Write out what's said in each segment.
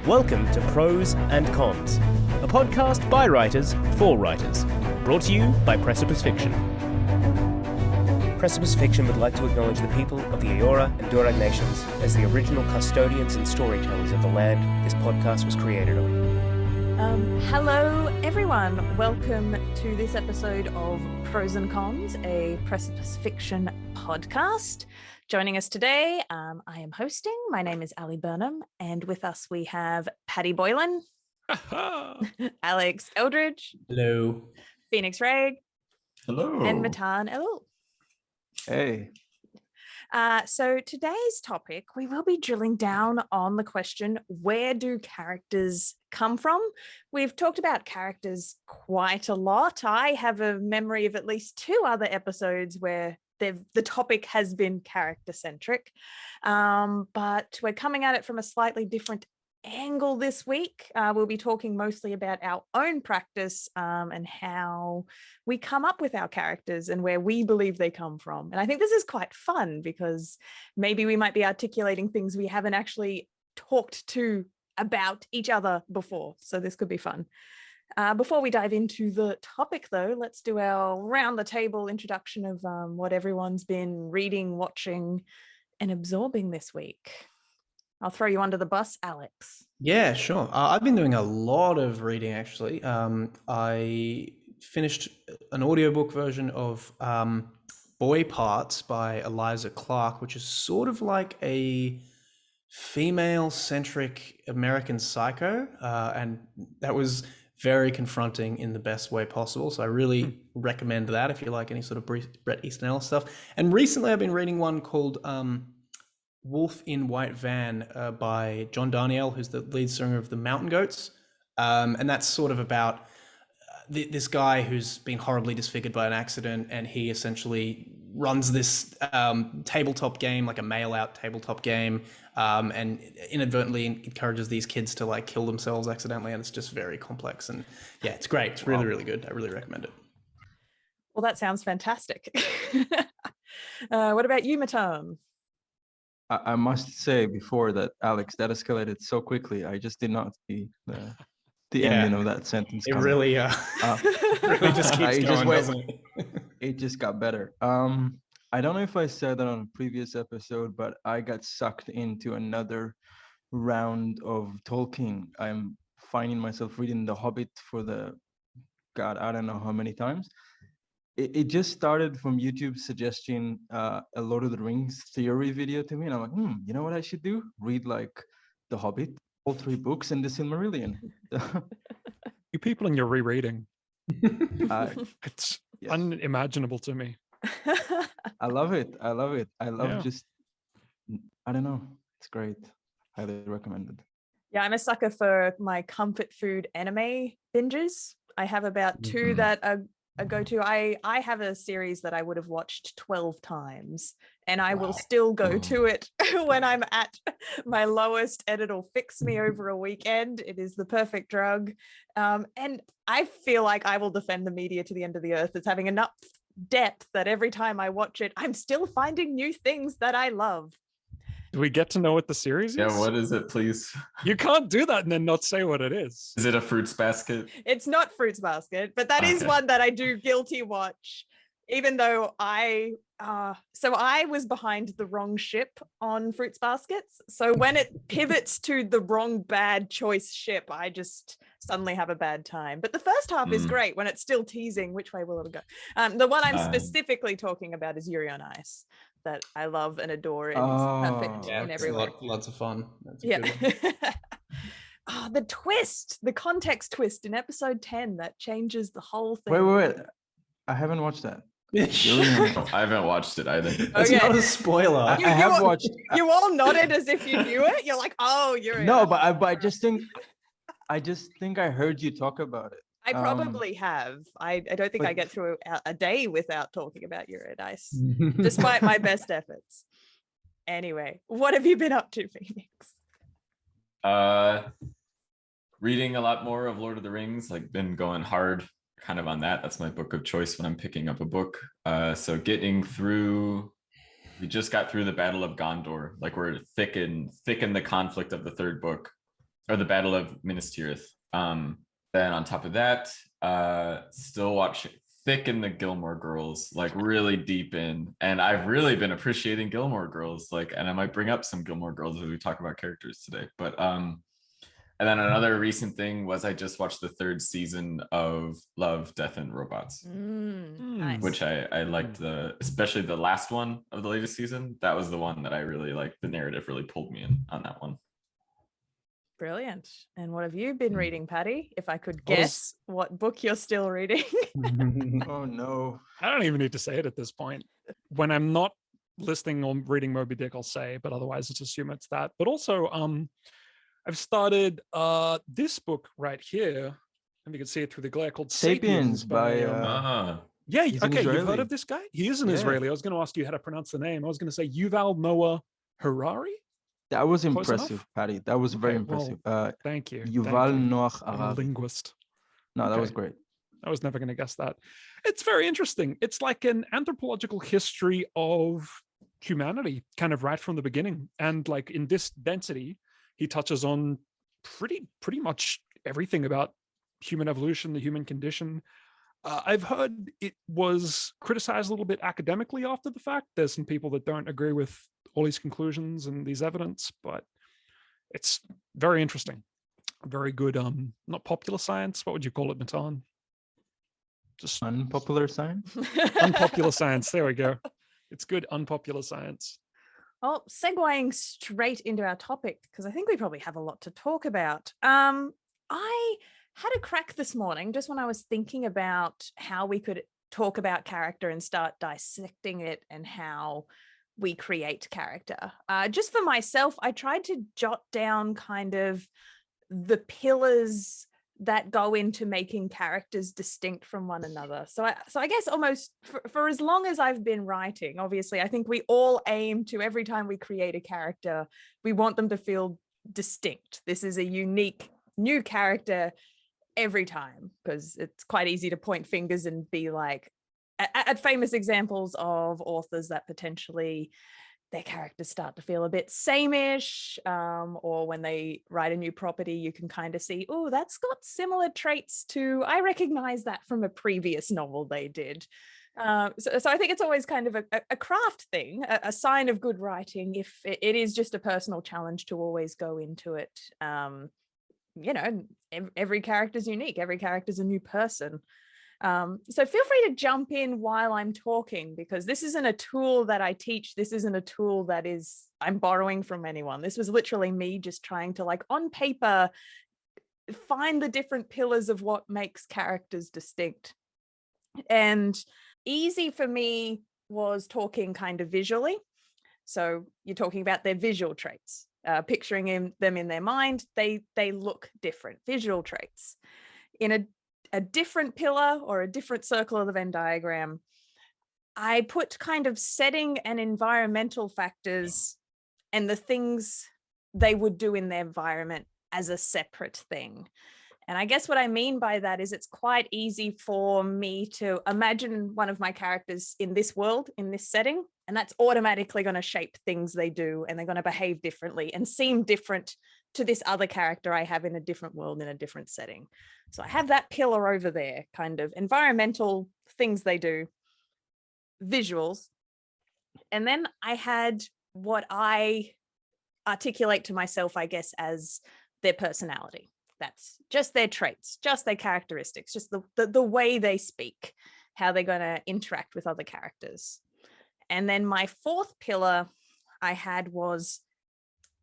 Welcome to Prose Cons, a podcast by writers for writers, brought to you by Precipice Fiction. Precipice Fiction would like to acknowledge the people of the Eora and Durag nations as the original custodians and storytellers of the land this podcast was created on. Hello everyone, welcome to this episode of Prose Cons, a Precipice Fiction podcast. Joining us today, I am hosting. My name is Ali Burnham, and with us we have Paddy Boylan, Alex Eldridge, hello, Phoenix Ray, hello, and Matan Elul. hey. So today's topic, we will be drilling down on the question, where do characters come from? We've talked about characters quite a lot. I have a memory of at least 2 other episodes where the topic has been character-centric, but we're coming at it from a slightly different angle this week. We'll be talking mostly about our own practice and how we come up with our characters and where we believe they come from. And I think this is quite fun because maybe we might be articulating things we haven't actually talked to about each other before. So this could be fun. Before we dive into the topic, though, let's do our round the table introduction of what everyone's been reading, watching, and absorbing this week. I'll throw you under the bus, Alex. Yeah, sure. I've been doing a lot of reading, actually. I finished an audiobook version of Boy Parts by Eliza Clark, which is sort of like a female-centric American Psycho, and that was very confronting in the best way possible. So I really recommend that if you like any sort of Bret Easton Ellis stuff. And recently I've been reading one called Wolf in White Van by John Darnielle, who's the lead singer of the Mountain Goats. And that's sort of about this guy who's been horribly disfigured by an accident, and he essentially runs this tabletop game, like a mail-out tabletop game, and inadvertently encourages these kids to like kill themselves accidentally, and it's just very complex. And yeah, it's great. It's really, really good. I really recommend it. Well, that sounds fantastic. What about you, Matan? I must say before that, Alex, that escalated so quickly. I just did not see the ending of that sentence. It really, really just keeps going, doesn't it? It just got better. I don't know if I said that on a previous episode, but I got sucked into another round of Tolkien. I'm finding myself reading The Hobbit for I don't know how many times. It just started from YouTube suggesting a Lord of the Rings theory video to me, and I'm like, you know what I should do? Read like The Hobbit, all 3 books, and the Silmarillion. You people and your rereading. It's yes. unimaginable to me. I love it. I love just, I don't know. It's great. Highly recommended. Yeah, I'm a sucker for my comfort food anime binges. I have about 2 that are a go-to. I have a series that I would have watched 12 times, and I will still go to it when I'm at my lowest, and it'll fix me over a weekend. It is the perfect drug. And I feel like I will defend the media to the end of the earth. It's having enough depth that every time I watch it, I'm still finding new things that I love. Do we get to know what the series is? Yeah, what is it, please? You can't do that and then not say what it is. Is it a Fruits Basket? It's not Fruits Basket, but that is one that I do guilty watch, even though I was behind the wrong ship on Fruits Baskets. So when it pivots to the wrong bad choice ship, I just suddenly have a bad time. But the first half is great when it's still teasing which way will it go. The one I'm specifically talking about is Yuri on Ice, that I love and adore. It's perfect in every way. Lots of fun. That's the twist, the context twist in episode 10 that changes the whole thing. Wait. I haven't watched that. I haven't watched it either. That's not a spoiler. I have watched. You all nodded as if you knew it. You're like, oh, you're No, but I just think I heard you talk about it. I probably have. I don't think I get through a day without talking about Eurydice, despite my best efforts. Anyway, what have you been up to, Phoenix? Reading a lot more of Lord of the Rings. Like, been going hard kind of on that. That's my book of choice when I'm picking up a book. So getting through, we just got through the Battle of Gondor. Like, we're thick in the conflict of the 3rd book. or the Battle of Minas Tirith. Then on top of that, still watching thick in the Gilmore Girls, like really deep in, and I've really been appreciating Gilmore Girls, like, and I might bring up some Gilmore Girls as we talk about characters today. But and then another recent thing was I just watched the 3rd season of Love, Death, and Robots, Nice. which I liked, especially the last one of the latest season. That was the one that I really liked. The narrative really pulled me in on that one. Brilliant. And what have you been reading, Patty? If I could guess what book you're still reading. Oh no. I don't even need to say it at this point. When I'm not listening or reading Moby Dick, I'll say, but otherwise just assume it's that. But also, I've started this book right here, and you can see it through the glare, called Sapiens by yeah, he's an okay, you've heard Israeli. of this guy? He is an Yeah. Israeli. I was going to ask you how to pronounce the name. I was going to say Yuval Noah Harari. That was Close impressive, enough? Patty. That was very Okay, well, impressive. Thank you. Yuval thank you. Noah I'm a Harari. linguist. No, that was Okay. great. I was never going to guess that. It's very interesting. It's like an anthropological history of humanity, kind of right from the beginning. And like in this density, he touches on pretty much everything about human evolution, the human condition. I've heard it was criticized a little bit academically after the fact. There's some people that don't agree with all these conclusions and these evidence, but it's very interesting. Very good, not popular science. What would you call it, Matan? Just Unpopular science? unpopular science. There we go. It's good unpopular science. Well, segueing straight into our topic, because I think we probably have a lot to talk about. I had a crack this morning just when I was thinking about how we could talk about character and start dissecting it and how we create character. Just for myself, I tried to jot down kind of the pillars that go into making characters distinct from one another. So I guess almost for as long as I've been writing, obviously, I think we all aim to, every time we create a character, we want them to feel distinct. This is a unique new character every time, because it's quite easy to point fingers and be like, at famous examples of authors that potentially their characters start to feel a bit sameish, or when they write a new property, you can kind of see, oh, that's got similar traits to, I recognize that from a previous novel they did. So I think it's always kind of a craft thing, a sign of good writing, if it is just a personal challenge to always go into it. You know, every character's unique, every character's a new person. So feel free to jump in while I'm talking, because this isn't a tool that I teach. This isn't a tool that I'm borrowing from anyone. This was literally me just trying to, like, on paper, find the different pillars of what makes characters distinct. And easy for me was talking kind of visually. So you're talking about their visual traits, picturing them in their mind. They look different, visual traits. In a different pillar or a different circle of the Venn diagram, I put kind of setting and environmental factors and the things they would do in their environment as a separate thing. And I guess what I mean by that is it's quite easy for me to imagine one of my characters in this world, in this setting, and that's automatically going to shape things they do, and they're going to behave differently and seem different to this other character I have in a different world, in a different setting. So I have that pillar over there, kind of environmental things they do, visuals. And then I had what I articulate to myself, I guess, as their personality. That's just their traits, just their characteristics, just the way they speak, how they're going to interact with other characters. And then my fourth pillar I had was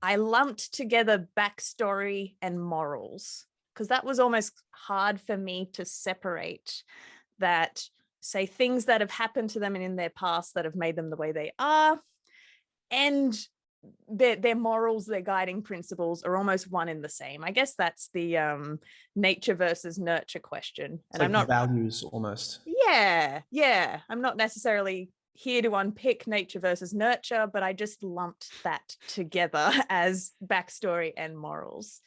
I lumped together backstory and morals, because that was almost hard for me to separate, that, say, things that have happened to them and in their past that have made them the way they are, and their morals, their guiding principles are almost one in the same. I guess that's the nature versus nurture question. And It's like I'm not values almost. Yeah. I'm not necessarily here to unpick nature versus nurture, but I just lumped that together as backstory and morals.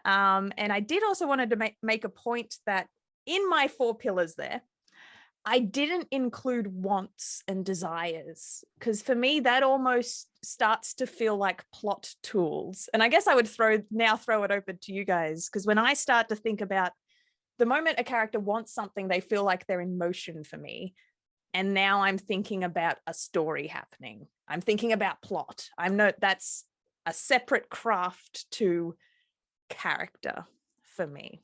And I did also wanted to make a point that in my 4 pillars there, I didn't include wants and desires because for me that almost starts to feel like plot tools. And I guess I would throw it open to you guys, because when I start to think about the moment a character wants something, they feel like they're in motion for me. And now I'm thinking about a story happening. I'm thinking about plot. That's a separate craft to character for me.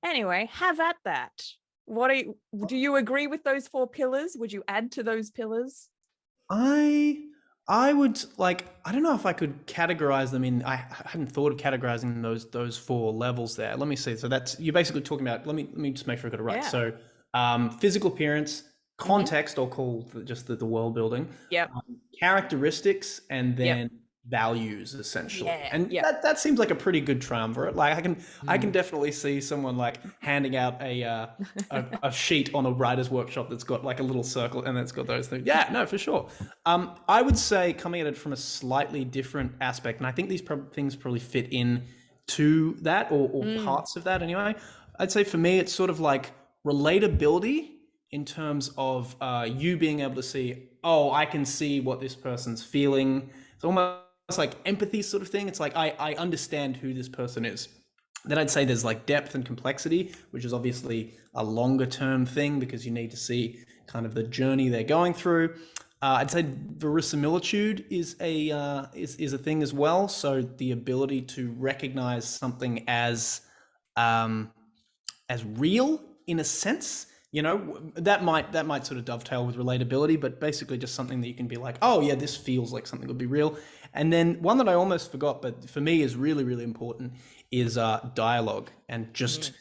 Anyway, have at that. Do you agree with those 4 pillars? Would you add to those pillars? I would like, I don't know if I could categorize them in, I hadn't thought of categorizing those 4 levels there. Let me see. So that's, you're basically talking about, let me just make sure I got it right. Yeah. So physical appearance, context, or call just the world building, Yep. characteristics, and then values, essentially. And that seems like a pretty good triumvirate. Like I can definitely see someone like handing out a sheet on a writer's workshop that's got like a little circle and it's got those things. Yeah, no, for sure. I would say, coming at it from a slightly different aspect, and I think these things probably fit in to that, or parts of that anyway. I'd say for me, it's sort of like relatability in terms of you being able to see, oh, I can see what this person's feeling. It's almost like empathy sort of thing. It's like, I understand who this person is. Then I'd say there's like depth and complexity, which is obviously a longer term thing because you need to see kind of the journey they're going through. I'd say verisimilitude is a thing as well. So the ability to recognize something as real in a sense. You know, that might sort of dovetail with relatability, but basically just something that you can be like, oh yeah, this feels like something would be real. And then one that I almost forgot, but for me is really, really important, is dialogue. And just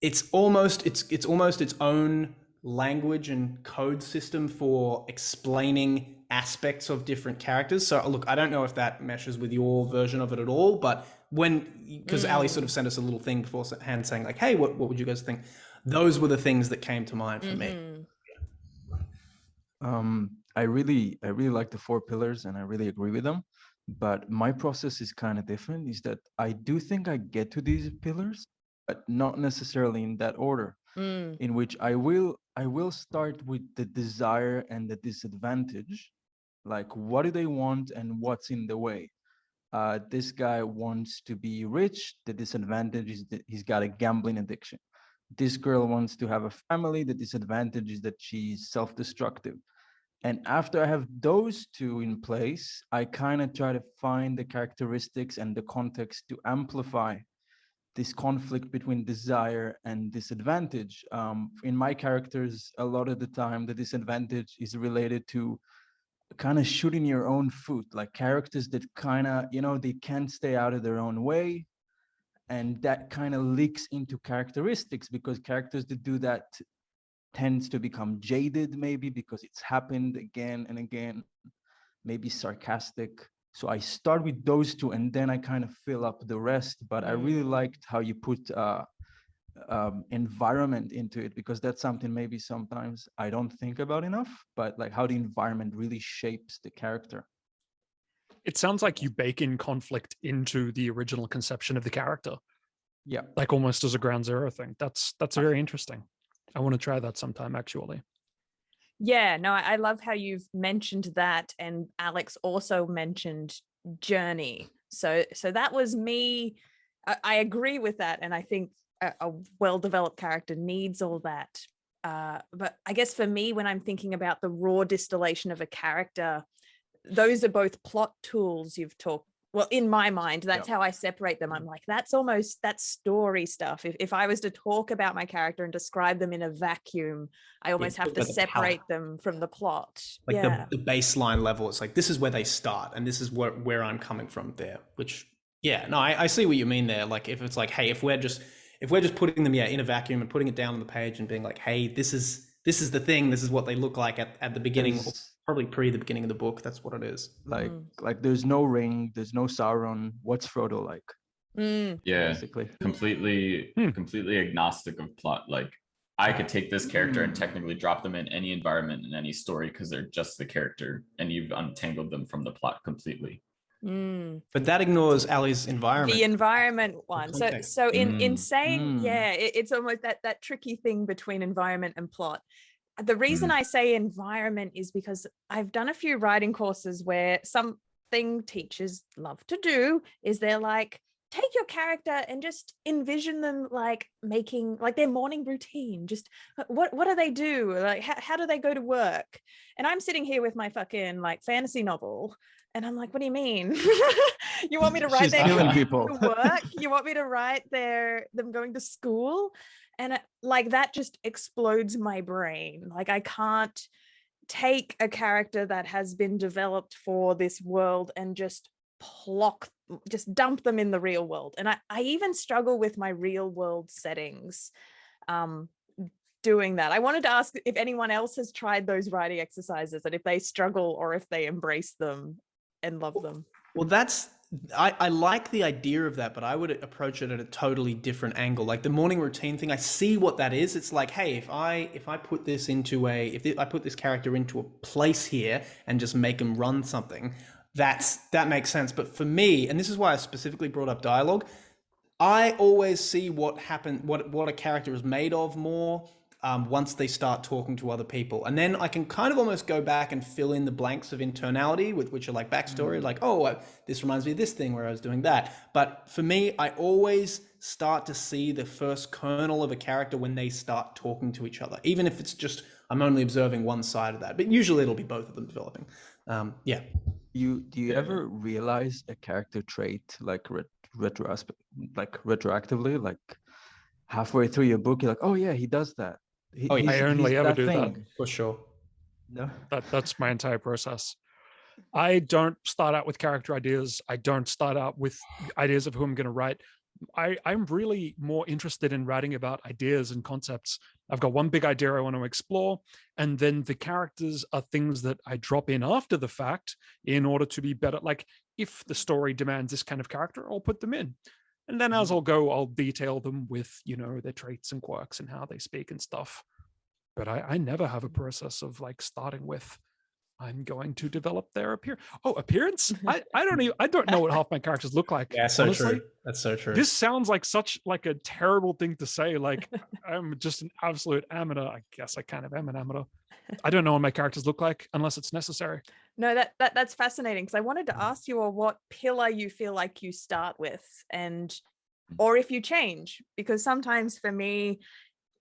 it's almost its own language and code system for explaining aspects of different characters. So look, I don't know if that meshes with your version of it at all, but because Ali sort of sent us a little thing beforehand saying like, hey, what would you guys think? Those were the things that came to mind for me. I really like the 4 pillars and I really agree with them. But my process is kind of different, is that I do think I get to these pillars, but not necessarily in that order, in which I will start with the desire and the disadvantage. Like, what do they want and what's in the way? This guy wants to be rich. The disadvantage is that he's got a gambling addiction. This girl wants to have a family. The disadvantage is that she's self-destructive. And after I have those 2 in place, I kind of try to find the characteristics and the context to amplify this conflict between desire and disadvantage. In my characters, a lot of the time, the disadvantage is related to kind of shooting your own foot, like characters that kind of, they can't stay out of their own way. And that kind of leaks into characteristics, because characters that do that tends to become jaded, maybe because it's happened again and again, maybe sarcastic. So I start with those 2 and then I kind of fill up the rest. But I really liked how you put environment into it, because that's something maybe sometimes I don't think about enough, but like how the environment really shapes the character. It sounds like you bake in conflict into the original conception of the character. Yeah. Like almost as a ground zero thing. That's very interesting. I want to try that sometime, actually. Yeah, no, I love how you've mentioned that. And Alex also mentioned journey. So that was me. I agree with that. And I think a well-developed character needs all that. But I guess for me, when I'm thinking about the raw distillation of a character, those are both plot tools you've talked. Well, in my mind, that's how I separate them. I'm like, that's story stuff. If I was to talk about my character and describe them in a vacuum, I almost have to separate them from the plot. Like the baseline level, it's like, this is where they start and this is where I'm coming from there, which, I see what you mean there. Like if it's like, hey, if we're just putting them in a vacuum and putting it down on the page and being like, hey, this is the thing, this is what they look like at the beginning, or probably pre the beginning of the book. That's what it is. Like there's no ring, there's no Sauron. What's Frodo like? Yeah, basically. Completely agnostic of plot. Like I could take this character and technically drop them in any environment in any story because they're just the character, and you've untangled them from the plot completely. But that ignores Ali's environment. The environment one. So context. in saying, it's almost that tricky thing between environment and plot. The reason I say environment is because I've done a few writing courses where something teachers love to do is they're like, take your character and just envision them like making like their morning routine. Just what do they do? Like how do they go to work? And I'm sitting here with my fucking like fantasy novel. And I'm like, what do you mean? You want me to write their people to work? You want me to write them going to school? And like that just explodes my brain. Like I can't take a character that has been developed for this world and just dump them in the real world. And I even struggle with my real world settings doing that. I wanted to ask if anyone else has tried those writing exercises and if they struggle or if they embrace them and love them. Well, I like the idea of that, but I would approach it at a totally different angle. Like the morning routine thing, I see what that is. It's like, hey, if I put this into I put this character into a place here and just make them run something, that makes sense. But for me, and this is why I specifically brought up dialogue, I always see what a character is made of more once they start talking to other people. And then I can kind of almost go back and fill in the blanks of internality, which are like backstory, like, this reminds me of this thing where I was doing that. But for me, I always start to see the first kernel of a character when they start talking to each other, even if it's just, I'm only observing one side of that. But usually it'll be both of them developing. Do you ever realize a character trait like retroactively, like halfway through your book, you're like, oh yeah, he does that. I only ever do that. For sure. No. That's my entire process. I don't start out with character ideas. I don't start out with ideas of who I'm going to write. I'm really more interested in writing about ideas and concepts. I've got one big idea I want to explore, and then the characters are things that I drop in after the fact in order to be better. Like if the story demands this kind of character, I'll put them in. And then as I'll go, I'll detail them with, their traits and quirks and how they speak and stuff. But I never have a process of like starting with, I'm going to develop their appearance. I don't know what half my characters look like. Yeah, so honestly. true. That's so true. This sounds like such like a terrible thing to say. Like I'm just an absolute amateur. I guess I kind of am an amateur. I don't know what my characters look like unless it's necessary. No, that's fascinating, because I wanted to ask you what pillar you feel like you start with, or if you change, because sometimes for me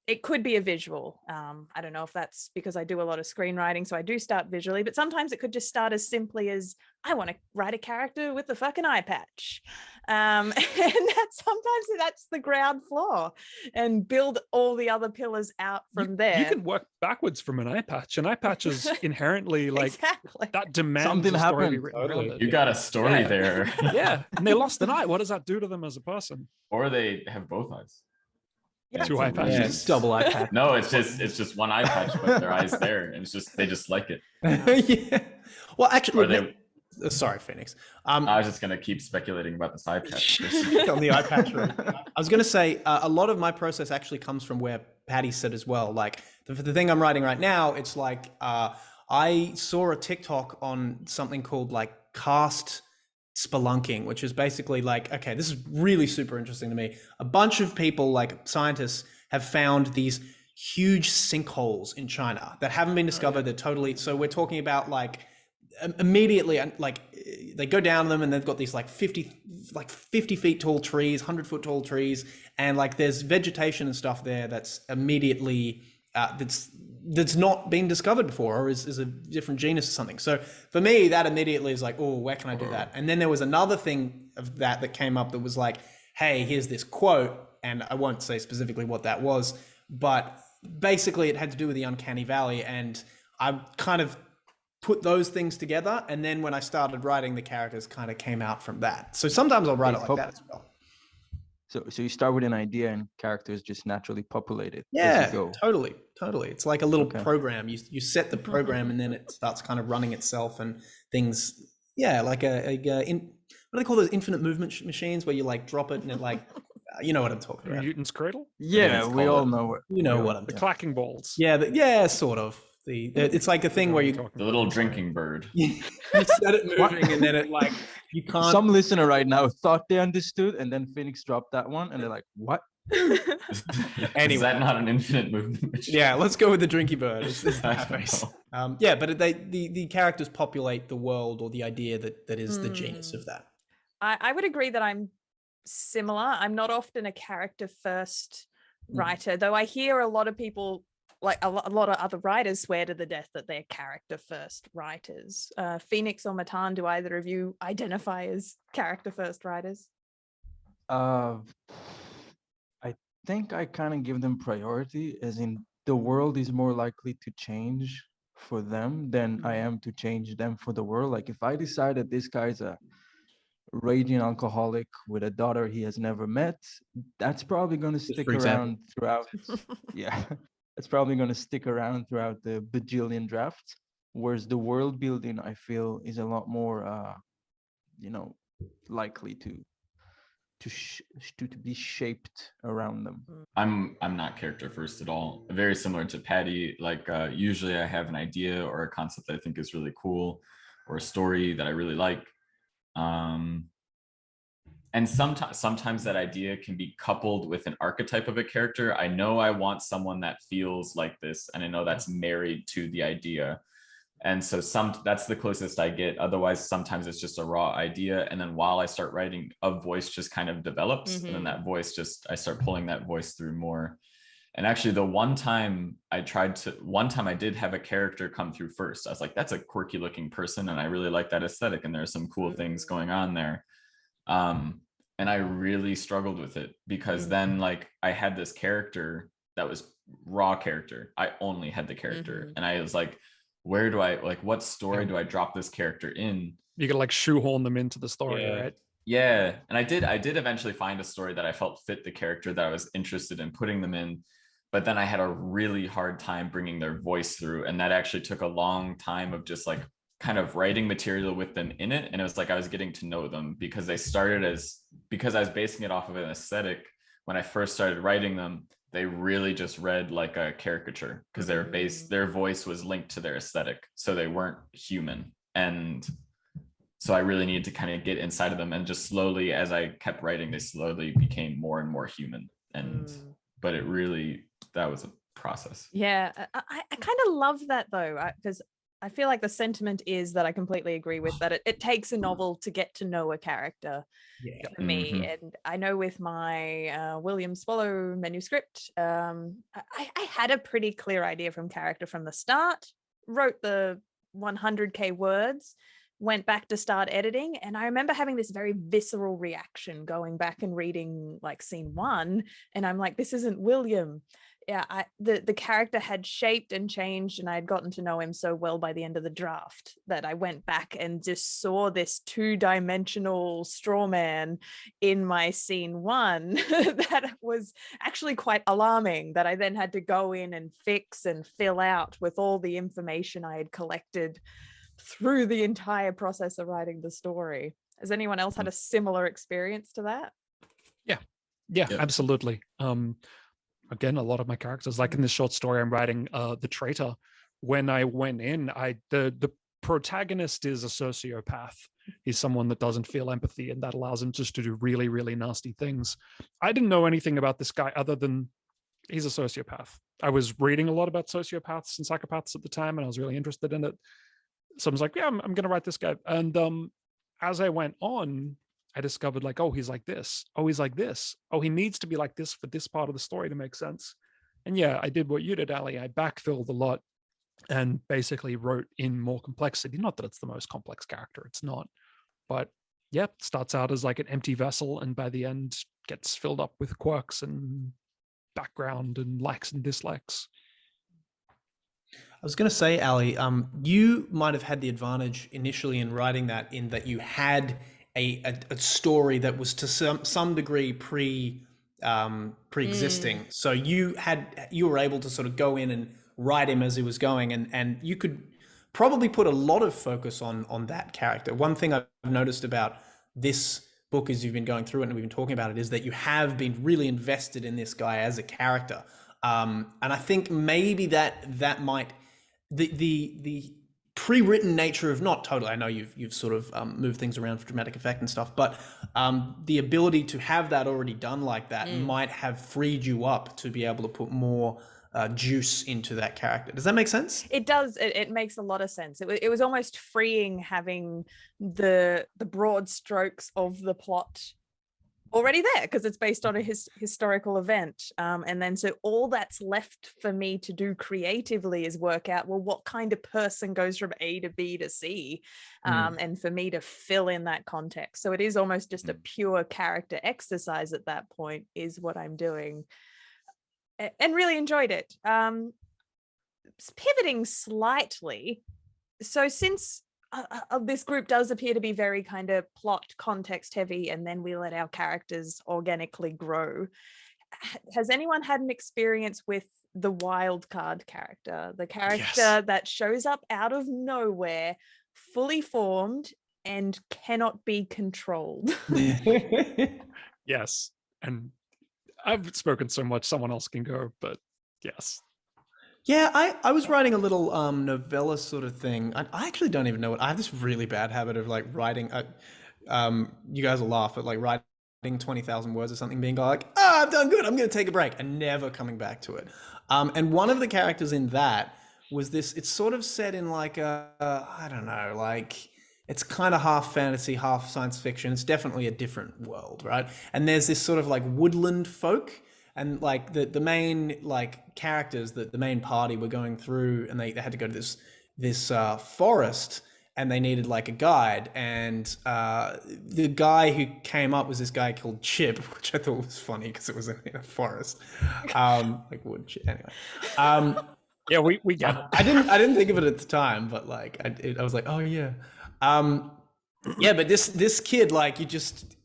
it could be a visual. I don't know if that's because I do a lot of screenwriting, so I do start visually, but sometimes it could just start as simply as I want to write a character with a fucking eye patch. And sometimes that's the ground floor, and build all the other pillars out from there. You can work backwards from an eye patch. An eye patch is inherently like exactly. that demands something happened. Totally. You got a story there. Yeah, and they lost an eye. What does that do to them as a person? Or they have both eyes. Yeah. Two eye patches. Yeah, it's double eye patch. No, it's just one eye patch, but their eye's there, and they just like it. Yeah. Well, actually, sorry, Phoenix. I was just gonna keep speculating about the eye patch on the eye patch. I was gonna say a lot of my process actually comes from where Patty said as well. Like the thing I'm writing right now, it's like I saw a TikTok on something called like cast spelunking, which is basically like, okay, this is really super interesting to me. A bunch of people, like scientists, have found these huge sinkholes in China that haven't been discovered. They're totally, so we're talking about like immediately, like they go down them and they've got these like 50 feet tall trees, 100-foot tall trees, and like there's vegetation and stuff there that's immediately that's not been discovered before, or is a different genus or something. So for me, that immediately is like, oh, where can I do that? And then there was another thing of that came up that was like, hey, here's this quote, and I won't say specifically what that was, but basically it had to do with the uncanny valley, and I kind of put those things together, and then when I started writing, the characters kind of came out from that. So sometimes I'll write it like that as well. So you start with an idea and characters just naturally populate it. Yeah, totally. It's like a little program. You set the program and then it starts kind of running itself and things. Yeah, like what do they call those infinite movement machines where you like drop it and it like, you know what I'm talking about. Newton's cradle? Yeah, we all know it. You know what I'm The clacking balls. Yeah, sort of. It's like a thing where you The little drinking bird. you set it moving and then it like you can't. Some listener right now thought they understood, and then Phoenix dropped that one, and they're like, "What?" Anyway. Is that not an infinite movement machine? Yeah, let's go with the drinky bird. It's I that don't face. know. Yeah, but the characters populate the world, or the idea that is the genius of that. I would agree that I'm similar. I'm not often a character first writer, though I hear a lot of people, like a lot of other writers, swear to the death that they're character first writers. Phoenix or Matan, do either of you identify as character first writers? I think I kind of give them priority, as in the world is more likely to change for them than I am to change them for the world. Like if I decide that this guy's a raging alcoholic with a daughter he has never met, that's probably going to stick around throughout. Yeah, that's probably going to stick around throughout the bajillion drafts. Whereas the world building, I feel, is a lot more, likely to be shaped around them. I'm not character first at all. Very similar to Patty. Like usually I have an idea or a concept that I think is really cool, or a story that I really like. And sometimes that idea can be coupled with an archetype of a character. I know I want someone that feels like this, and I know that's married to the idea. And so that's the closest I get. Otherwise, sometimes it's just a raw idea. And then while I start writing, a voice just kind of develops. And then that voice I start pulling that voice through more. And actually one time I did have a character come through first. I was like, that's a quirky looking person, and I really like that aesthetic, and there's some cool things going on there. And I really struggled with it, because then like I had this character that was raw character. I only had the character, and I was like, where do I, like, what story do I drop this character in? You could like shoehorn them into the story, right? Yeah. And I did eventually find a story that I felt fit the character that I was interested in putting them in. But then I had a really hard time bringing their voice through. And that actually took a long time of just like kind of writing material with them in it. And it was like I was getting to know them, because because I was basing it off of an aesthetic. When I first started writing them, they really just read like a caricature, because their voice was linked to their aesthetic. So they weren't human. And so I really needed to kind of get inside of them, and just slowly, as I kept writing, they slowly became more and more human. But that was a process. Yeah, I kind of love that though, because I feel like the sentiment is that I completely agree with that. It takes a novel to get to know a character for me. And I know with my William Swallow manuscript, I had a pretty clear idea from character from the start, wrote the 100K words, went back to start editing. And I remember having this very visceral reaction going back and reading like scene 1. And I'm like, this isn't William. Yeah, the character had shaped and changed, and I had gotten to know him so well by the end of the draft that I went back and just saw this 2-dimensional straw man in my scene 1 that was actually quite alarming, that I then had to go in and fix and fill out with all the information I had collected through the entire process of writing the story. Has anyone else had a similar experience to that? Yeah, absolutely. Again, a lot of my characters, like in this short story I'm writing, The Traitor, when I went in, the protagonist is a sociopath. He's someone that doesn't feel empathy, and that allows him just to do really, really nasty things. I didn't know anything about this guy other than he's a sociopath. I was reading a lot about sociopaths and psychopaths at the time, and I was really interested in it. So I was like, yeah, I'm going to write this guy. And as I went on, I discovered like, oh, he's like this. Oh, he's like this. Oh, he needs to be like this for this part of the story to make sense. And yeah, I did what you did, Ali. I backfilled a lot and basically wrote in more complexity. Not that it's the most complex character, it's not. But yeah, it starts out as like an empty vessel, and by the end gets filled up with quirks and background and likes and dislikes. I was going to say, Ali, you might have had the advantage initially in writing that, in that you had a story that was to some degree pre-existing. So you were able to sort of go in and write him as he was going, and you could probably put a lot of focus on that character. One thing I've noticed about this book as you've been going through it and we've been talking about it is that you have been really invested in this guy as a character. And I think maybe that might the pre-written nature of, not totally, I know you've sort of moved things around for dramatic effect and stuff, but the ability to have that already done like that might have freed you up to be able to put more juice into that character. Does that make sense? It does. It makes a lot of sense. It was almost freeing having the broad strokes of the plot already there, because it's based on a historical event. And then so all that's left for me to do creatively is work out, well, what kind of person goes from A to B to C, and for me to fill in that context. So it is almost just a pure character exercise at that point is what I'm doing, and really enjoyed it. Pivoting slightly, so since this group does appear to be very kind of plot context heavy, and then we let our characters organically grow, has anyone had an experience with the wild card character, the character that shows up out of nowhere, fully formed and cannot be controlled? Yes, and I've spoken so much, someone else can go, but yes. Yeah, I was writing a little novella sort of thing. I actually don't even know what. I have this really bad habit of like writing. You guys will laugh, but like writing 20,000 words or something, being like, I've done good, I'm going to take a break, and never coming back to it. And one of the characters in that was this. It's sort of set in like I don't know, like it's kind of half fantasy, half science fiction. It's definitely a different world, right? And there's this sort of like woodland folk. And like the main like characters that the main party were going through, and they had to go to this forest, and they needed like a guide. And the guy who came up was this guy called Chip, which I thought was funny because it was in a forest, like wood chip. Anyway, yeah, we get it. I didn't think of it at the time, but like I was like, oh yeah, yeah. But this kid, like, is just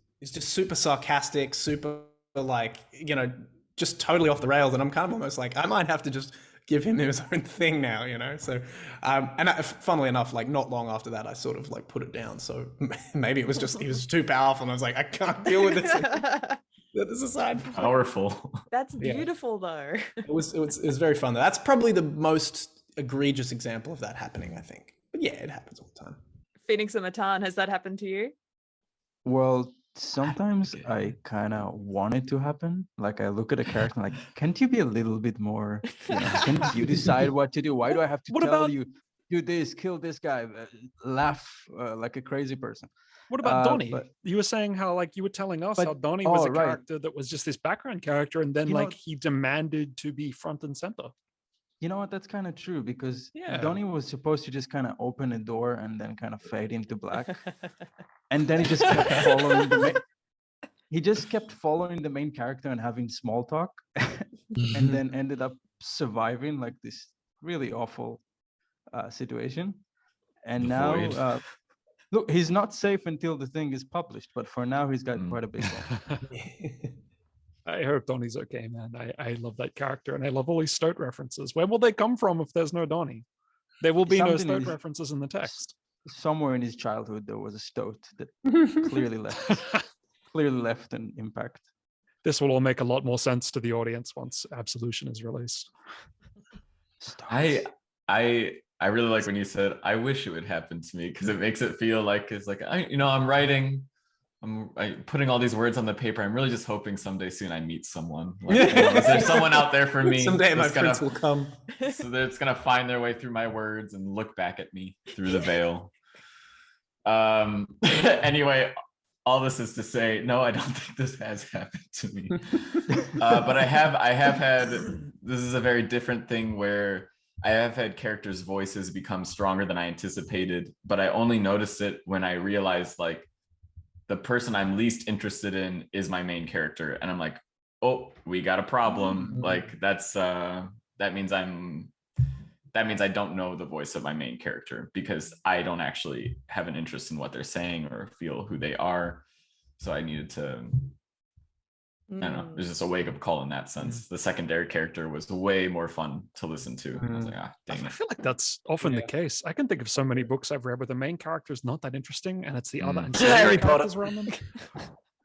super sarcastic, super like, you know, just totally off the rails, and I'm kind of almost like, I might have to just give him his own thing now, you know. So funnily enough, like not long after that, I sort of like put it down. So maybe it was just, he was too powerful, and I was like, I can't deal with this. This aside, powerful. That's beautiful though. It was very fun though. That's probably the most egregious example of that happening, I think. But yeah, it happens all the time. Phoenix and Matan, has that happened to you? Well, sometimes I kind of want it to happen. Like I look at a character and like, can't you be a little bit more, you know, can't you decide what to do? Why do I have to tell you, do this, kill this guy, laugh like a crazy person? What about Donnie? You were saying how like you were telling us how Donnie was a character that was just this background character, and then like he demanded to be front and center. You know what? That's kind of true, because Donnie was supposed to just kind of open a door and then kind of fade into black. And then he just kept following the main character and having small talk, and then ended up surviving like this really awful situation. And now, look, he's not safe until the thing is published, but for now he's got quite a big one. I hope Donnie's okay, man. I love that character, and I love all these Stoat references. Where will they come from if there's no Donnie? There will be no Stoat references in the text. Somewhere in his childhood there was a Stoat that clearly left an impact. This will all make a lot more sense to the audience once Absolution is released. I really like when you said, I wish it would happen to me, because it makes it feel like it's like, I'm writing, I'm putting all these words on the paper. I'm really just hoping someday soon I meet someone. Like, is there someone out there for me? Someday my prince will come. So that it's gonna find their way through my words and look back at me through the veil. Anyway, all this is to say, no, I don't think this has happened to me. But I have had, this is a very different thing where I have had characters' voices become stronger than I anticipated, but I only noticed it when I realized like the person I'm least interested in is my main character. And I'm like, oh, we got a problem. Like that means I don't know the voice of my main character, because I don't actually have an interest in what they're saying or feel who they are. So I needed to, I don't know, there's just a wake-up call in that sense. The secondary character was way more fun to listen to. I was like, dang it. I feel like that's often the case. I can think of so many books I've read where the main character is not that interesting, and it's the other Harry Potter around them.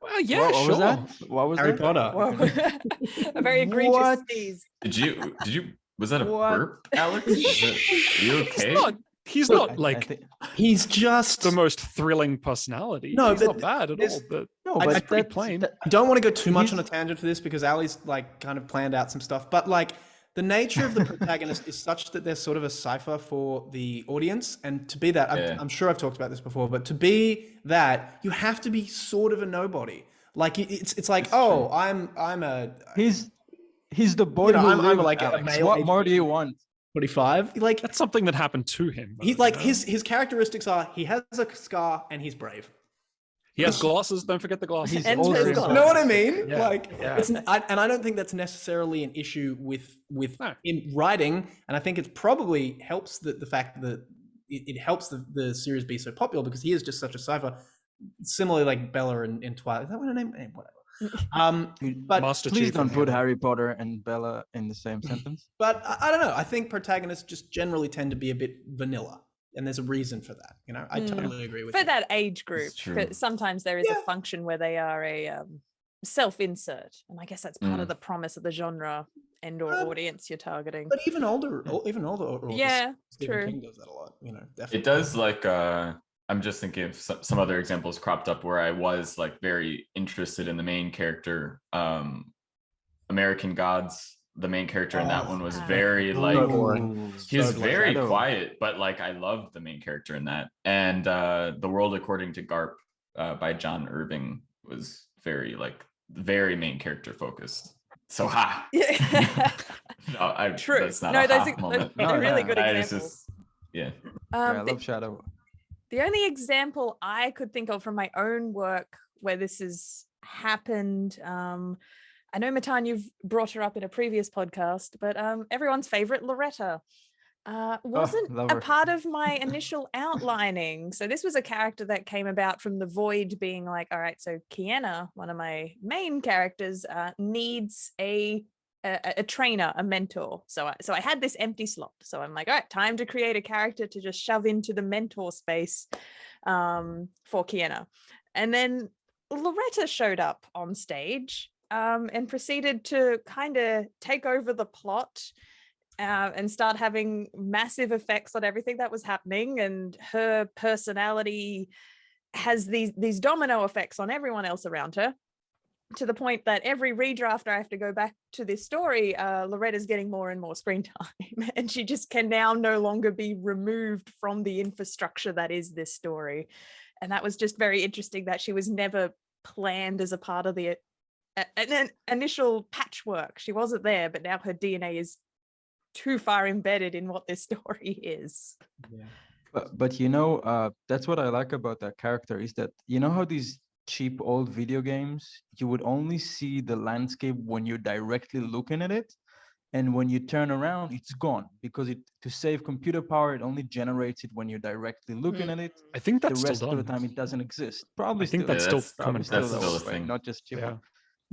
Well, yeah, what sure. Was that? What was Harry that? Potter? A very egregious sneeze. Did you Was that a What? burp, Alex? Are you okay? He's Look, not I like think, He's just the most thrilling personality. No, he's but not bad at there's- all. But no, I- but I- pretty that's plain. I don't want to go too much on a He's- tangent for this because Ali's like kind of planned out some stuff, but like the nature of the protagonist is such that there's sort of a cipher for the audience, and to be that, Yeah. I'm sure I've talked about this before, but to be that, you have to be sort of a nobody. Like it's like, It's oh, true. I'm a he's the boy You know, who I'm lived, like a Alex. male What age more do you want? 45. Like that's something that happened to him. he's though, like you know? his characteristics are he has a scar and he's brave. He has glasses. Don't forget the glasses. He's And also his in glasses. You know what I mean? Yeah, Like, yeah. and I don't think that's necessarily an issue with No. in writing, and I think it probably helps the fact that it helps the series be so popular because he is just such a cipher. Similarly, like Bella in Twilight. Is that what her name? Whatever. But Master Please Chief don't and put the- Harry Potter and Bella in the same sentence. but I don't know. I think protagonists just generally tend to be a bit vanilla, and there's a reason for that. You know, I totally agree with For you. that age group, It's true. but sometimes there is Yeah. a function where they are a self-insert, and I guess that's part of Mm. the promise of the genre and/or audience you're targeting. But even older authors, Yeah, Stephen true. King does that a lot. You know, definitely. It does like I'm just thinking of some other examples cropped up where I was like very interested in the main character. American Gods, the main character in that one was very like so boring. he was So boring. very Shadow. quiet, but like I loved the main character in that. And The World According to Garp by John Irving was very main character focused. So ha. Yeah. No, True. That's not No, a those ha are moment. No, really yeah. good I just- examples. Yeah. Yeah, I The, love Shadow. the only example I could think of from my own work where this has happened, I know, Matan, you've brought her up in a previous podcast, but everyone's favorite Loretta wasn't love a her. part of my initial outlining. So this was a character that came about from the void being like, all right, so Kiana, one of my main characters, needs a trainer, a mentor. So I had this empty slot. So I'm like, all right, time to create a character to just shove into the mentor space for Kiana. And then Loretta showed up on stage and proceeded to kind of take over the plot and start having massive effects on everything that was happening. And her personality has these domino effects on everyone else around her, to the point that every redraft I have to go back to this story, Loretta's getting more and more screen time, and she just can now no longer be removed from the infrastructure that is this story. And that was just very interesting that she was never planned as a part of the an initial patchwork. She wasn't there, but now her DNA is too far embedded in what this story is. Yeah. But you know, that's what I like about that character is that, you know how these cheap old video games, you would only see the landscape when you're directly looking at it, and when you turn around it's gone, because to save computer power it only generates it when you're directly looking at it. I think that's The rest still of done. the time it doesn't exist. Probably I think still that's is. still that's common Probably that's practice. still a right? thing. Not just cheap. Yeah.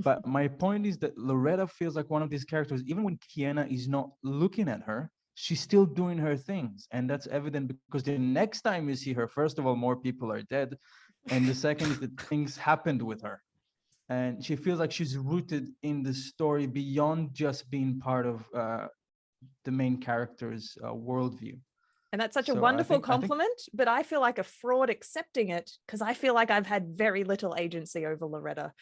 But my point is that Loretta feels like one of these characters, even when Kiana is not looking at her, she's still doing her things. And that's evident because the next time you see her, first of all, more people are dead. And the second is that things happened with her. And she feels like she's rooted in the story beyond just being part of the main character's worldview. And that's such a So I wonderful think- compliment, but I feel like a fraud accepting it, because I feel like I've had very little agency over Loretta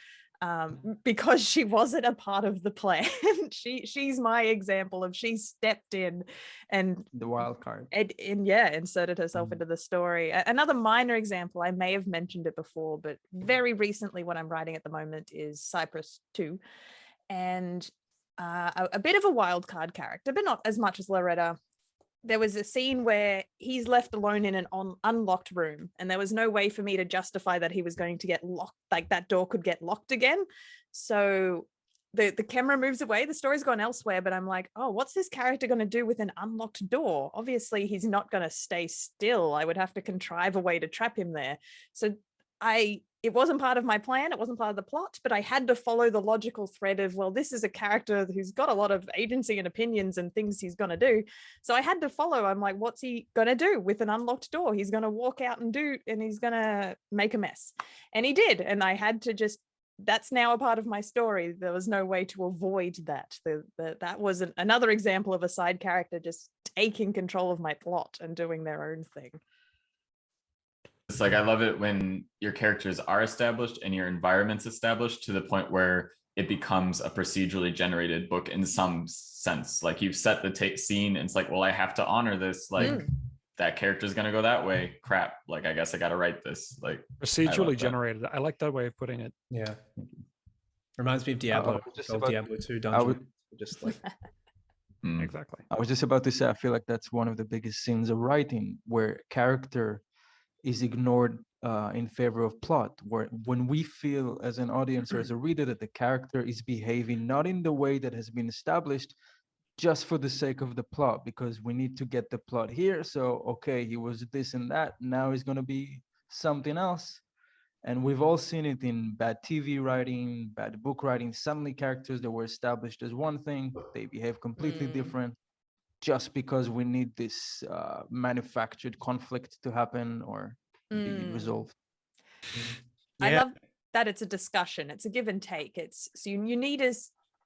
because she wasn't a part of the plan. She's my example of she stepped in and The wild card. inserted herself Mm. into the story. Another minor example, I may have mentioned it before, but very recently what I'm writing at the moment is Cypress 2, and a bit of a wild card character, but not as much as Loretta. There was a scene where he's left alone in an unlocked room, and there was no way for me to justify that he was going to get locked, like that door could get locked again. So the camera moves away, the story's gone elsewhere, but I'm like, oh, what's this character going to do with an unlocked door? Obviously he's not going to stay still. I would have to contrive a way to trap him there. So it wasn't part of my plan, it wasn't part of the plot, but I had to follow the logical thread of, well, this is a character who's got a lot of agency and opinions and things he's going to do. So I had to follow. I'm like, what's he going to do with an unlocked door? He's going to walk out and he's going to make a mess. And he did. And I had to just that's now a part of my story. There was no way to avoid that. That was another example of a side character just taking control of my plot and doing their own thing. It's like, I love it when your characters are established and your environment's established to the point where it becomes a procedurally generated book in some sense. Like, you've set the scene and it's like, well, I have to honor this. Like, that character's going to go that way. Crap. Like, I guess I got to write this. Like, procedurally generated. I like that way of putting it. Yeah. Reminds me of Diablo. Diablo 2 dungeon. Just like Exactly. I was just about to say, I feel like that's one of the biggest sins of writing, where character is ignored in favor of plot, where when we feel as an audience or as a reader that the character is behaving not in the way that has been established just for the sake of the plot, because we need to get the plot here. So, okay, he was this and that, now he's going to be something else. And we've all seen it in bad TV writing, bad book writing. Suddenly characters that were established as one thing, they behave completely different just because we need this manufactured conflict to happen or be resolved. I love that it's a discussion. It's a give and take. So you need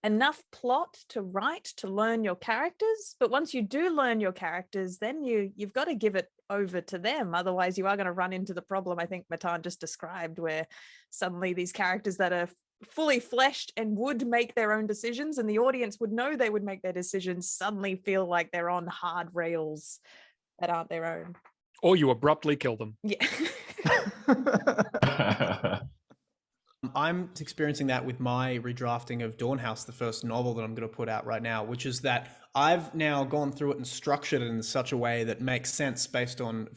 enough plot to write, to learn your characters. But once you do learn your characters, then you've got to give it over to them. Otherwise, you are going to run into the problem I think Matan just described, where suddenly these characters that are fully fleshed and would make their own decisions, and the audience would know they would make their decisions, suddenly feel like they're on hard rails that aren't their own. Or you abruptly kill them. Yeah. I'm experiencing that with my redrafting of Dawnhouse, the first novel that I'm going to put out right now, which is that I've now gone through it and structured it in such a way that makes sense based on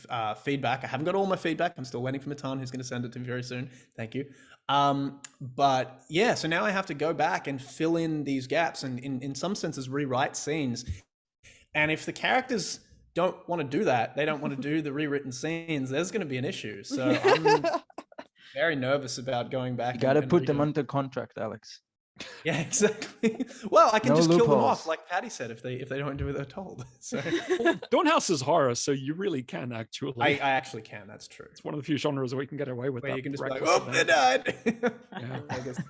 feedback. I haven't got all my feedback. I'm still waiting for Matan, who's going to send it to me very soon. Thank you. But yeah, so now I have to go back and fill in these gaps and in some senses rewrite scenes. And if the characters don't want to do that, they don't want to do the rewritten scenes, there's going to be an issue. So I'm very nervous about going back. You got to put them under contract, Alex. Yeah, exactly. Well, I can No just kill them loopholes. off, like Patty said, if they don't do what they're told. So Dawnhouse is horror, so you really can actually. I actually can. That's true. It's one of the few genres where you can get away with Where that. you can just be like, reckless oh, they died. Yeah. I guess,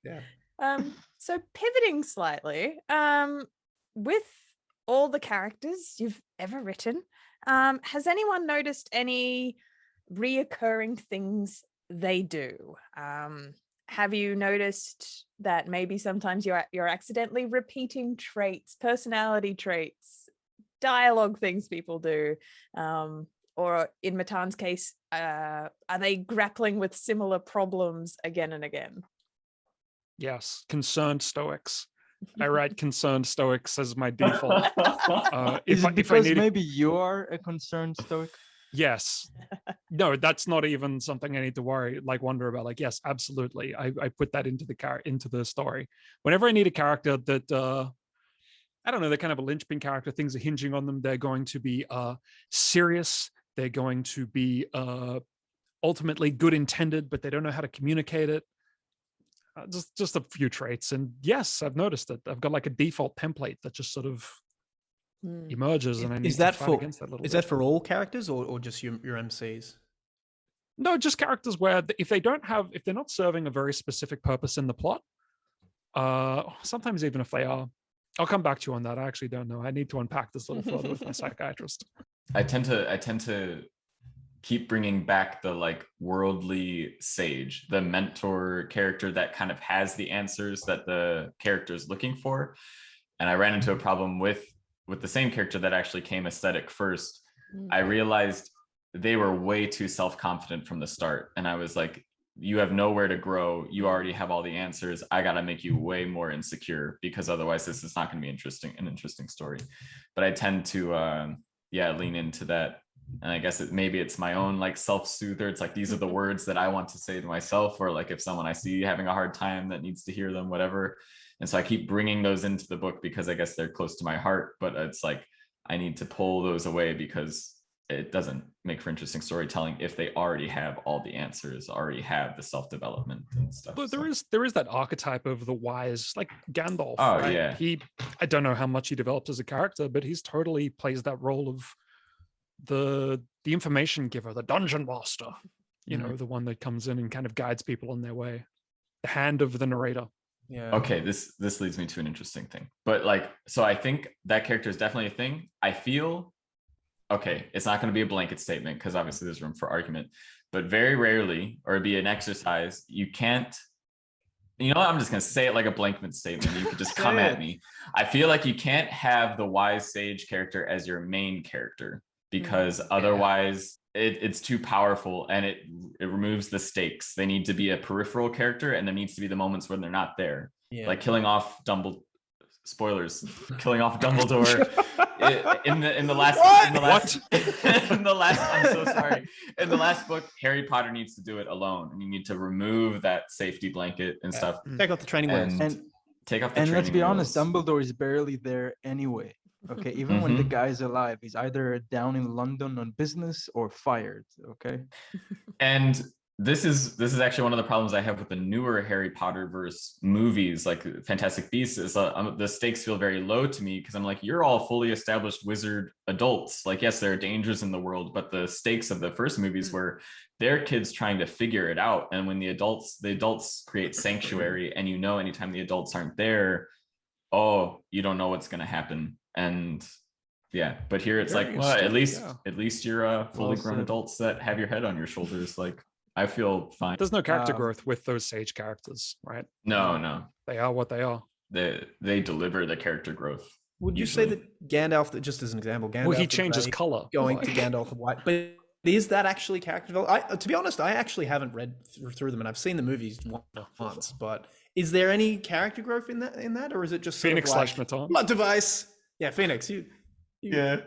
yeah. So pivoting slightly, with all the characters you've ever written, has anyone noticed any reoccurring things they do? Have you noticed that maybe sometimes you're accidentally repeating traits, personality traits, dialogue things people do? Or in Matan's case, are they grappling with similar problems again and again? Yes, concerned stoics. I write concerned stoics as my default. Is it because maybe you are a concerned stoic? Yes. No, that's not even something I need to wonder about. Like, yes, absolutely. I put that into the story. Whenever I need a character that I don't know, they're kind of a linchpin character, things are hinging on them, they're going to be serious, they're going to be ultimately good intended, but they don't know how to communicate it. Just a few traits. And yes, I've noticed it. I've got like a default template that just sort of emerges, and I need to fight against that a little bit. Is that for all characters or just your MCs? No, just characters where if they're not serving a very specific purpose in the plot, sometimes even if they are, I'll come back to you on that. I actually don't know. I need to unpack this a little further with my psychiatrist. I tend to keep bringing back the like worldly sage, the mentor character that kind of has the answers that the character is looking for. And I ran into a problem with the same character that actually came aesthetic first. I realized they were way too self-confident from the start. And I was like, you have nowhere to grow. You already have all the answers. I got to make you way more insecure, because otherwise this is not going to be an interesting story. But I tend to, lean into that. And I guess maybe it's my own like self-soother. It's like, these are the words that I want to say to myself, or like if someone I see having a hard time that needs to hear them, whatever. And so I keep bringing those into the book because I guess they're close to my heart, but it's like, I need to pull those away because it doesn't make for interesting storytelling if they already have all the answers, already have the self-development and stuff. But there is that archetype of the wise, like Gandalf. Oh, right? yeah. I don't know how much he developed as a character, but he's totally plays that role of the information giver, the dungeon master, the one that comes in and kind of guides people on their way. the hand of the narrator. Yeah. Okay, this leads me to an interesting thing. But like, so I think that character is definitely a thing. I feel, okay, it's not going to be a blanket statement because obviously there's room for argument, but very rarely, or it'd be an exercise, you can't, you know what, I'm just going to say it like a blanket statement. You could just come at me. I feel like you can't have the wise sage character as your main character because otherwise it's too powerful and it removes the stakes. They need to be a peripheral character, and there needs to be the moments when they're not there. Yeah. Like killing off Dumbledore. Spoilers. Killing off Dumbledore in the last. I'm so sorry. In the last book, Harry Potter needs to do it alone, and you need to remove that safety blanket and stuff. Take off the training wheels. And take off the and training let's be honest, wheels. Dumbledore is barely there anyway. Okay, even when the guy's alive, he's either down in London on business or fired. Okay, And this is actually one of the problems I have with the newer Harry Potter verse movies, like Fantastic Beasts, is the stakes feel very low to me because I'm like, you're all fully established wizard adults. Like, yes, there are dangers in the world, but the stakes of the first movies were they're kids trying to figure it out. And when the adults create sanctuary, and you know, anytime the adults aren't there, oh, you don't know what's going to happen. And yeah, but here it's Very like, well, at interesting, least you're fully Well grown said. adults that have your head on your shoulders. Like, I feel fine. There's no character growth with those sage characters, right? No, They are what they are. they deliver the character growth. Would you usually. say that Gandalf, just as an example, Gandalf Well, he the changes Grey color. going Like- to Gandalf the White, but is that actually character development? To be honest, I actually haven't read through them, and I've seen the movies once. But is there any character growth in that, or is it just sort Phoenix of like, slash Matan. blood device? Yeah, Phoenix. Yeah.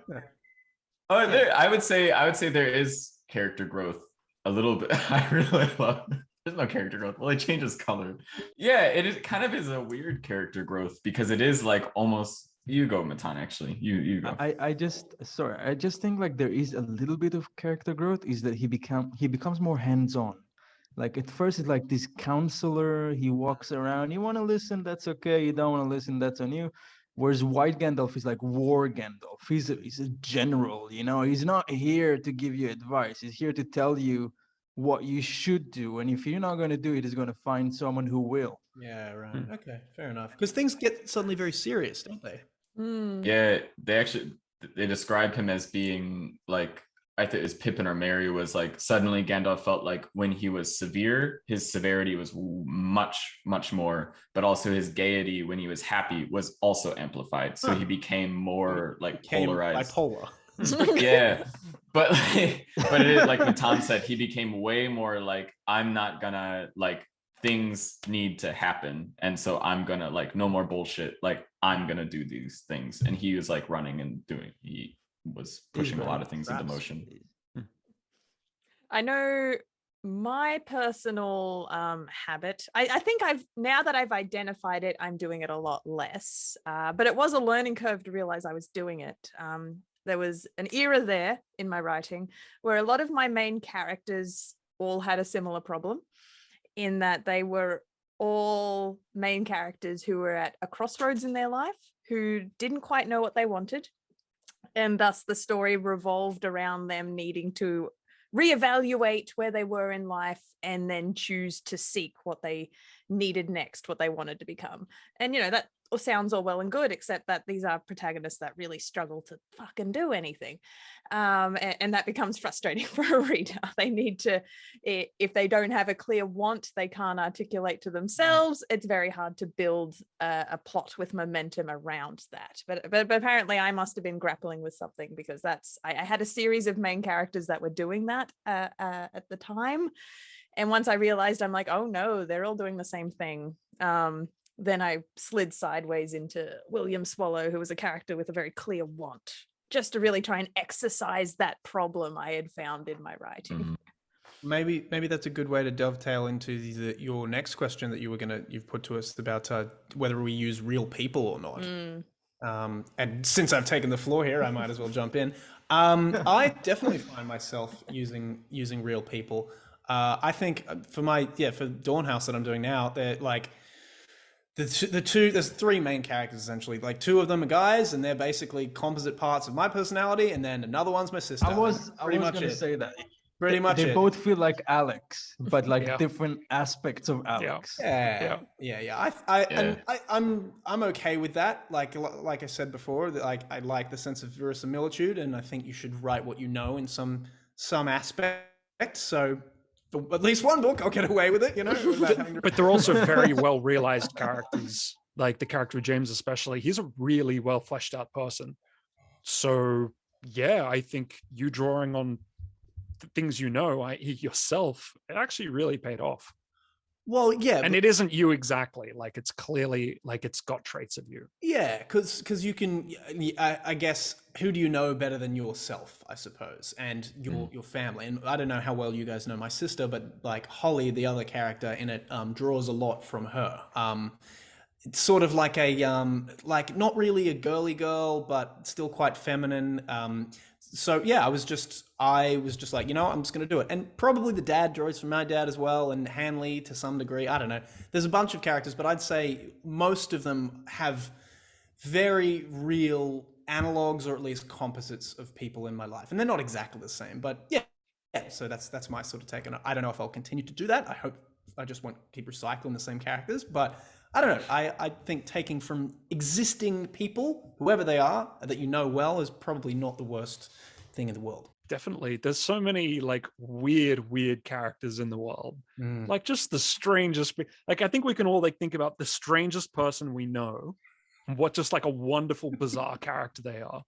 Oh, I would say there is character growth a little bit. I really love. There's no character growth. Well, it changes color. Yeah, it kind of is a weird character growth because it is like almost. You go, Matan. Actually, you go. I just think like there is a little bit of character growth. Is that he becomes more hands-on. Like at first, it's like this counselor. He walks around. You want to listen? That's okay. You don't want to listen? That's on you. Whereas White Gandalf is like War Gandalf. He's a general. You know, he's not here to give you advice. He's here to tell you what you should do. And if you're not going to do it, he's going to find someone who will. Yeah, right. Okay, fair enough. Because things get suddenly very serious, don't they? Yeah, they describe him as being like, I think it's Pippin or Merry was like, suddenly Gandalf felt like when he was severe, his severity was much, much more, but also his gaiety when he was happy was also amplified. So he became more like polarized. Bipolar. Yeah, but it is like Matan said, he became way more like, I'm not gonna like, things need to happen, and so I'm gonna like, no more bullshit, like I'm gonna do these things. And he was like running and doing, he was pushing a lot of things into motion. I know my personal habit, I think now that I've identified it, I'm doing it a lot less, but it was a learning curve to realize I was doing it. There was an era there in my writing where a lot of my main characters all had a similar problem, in that they were all main characters who were at a crossroads in their life, who didn't quite know what they wanted. And thus the story revolved around them needing to reevaluate where they were in life and then choose to seek what they needed next, what they wanted to become. And, you know, that sounds all well and good, except that these are protagonists that really struggle to fucking do anything. And that becomes frustrating for a reader. They need to, if they don't have a clear want, they can't articulate to themselves, it's very hard to build a plot with momentum around that. But apparently I must have been grappling with something, because I had a series of main characters that were doing that at the time. And once I realized, I'm like, oh no, they're all doing the same thing. Then I slid sideways into William Swallow, who was a character with a very clear want, just to really try and exercise that problem I had found in my writing. Maybe that's a good way to dovetail into your next question that you've put to us about whether we use real people or not. And since I've taken the floor here, I might as well jump in. I definitely find myself using real people. I think for Dawn House that I'm doing now, they're like there's three main characters essentially. Like two of them are guys, and they're basically composite parts of my personality, and then another one's my sister. I was pretty going much to it. say that. Pretty much They it. both feel like Alex, but like Yeah. different aspects of Alex. Yeah. Yeah. I'm okay with that. Like I said before, that I like the sense of verisimilitude, and I think you should write what you know in some aspect. So for at least one book, I'll get away with it, without having to. But they're also very well realized characters. Like the character of James, especially, he's a really well fleshed out person. So yeah, I think you drawing on things yourself, it actually really paid off. Well, yeah, And it isn't you exactly. Like it's clearly like it's got traits of you. yeah, because you can, I guess, who do you know better than yourself, I suppose, and your family. And I don't know how well you guys know my sister, but like Holly, the other character in it, draws a lot from her. It's sort of like like not really a girly girl, but still quite feminine. So yeah, I was just like, I'm just going to do it. And probably the dad draws from my dad as well, and Hanley to some degree. I don't know. There's a bunch of characters, but I'd say most of them have very real analogs, or at least composites of people in my life. And they're not exactly the same, but yeah. So that's my sort of take on it. I don't know if I'll continue to do that. I hope I just won't keep recycling the same characters, but I don't know. I think taking from existing people, whoever they are, that you know well, is probably not the worst thing in the world. Definitely. There's so many like weird characters in the world. Like just the strangest, like I think we can all like think about the strangest person we know, and what just like a wonderful, bizarre character they are.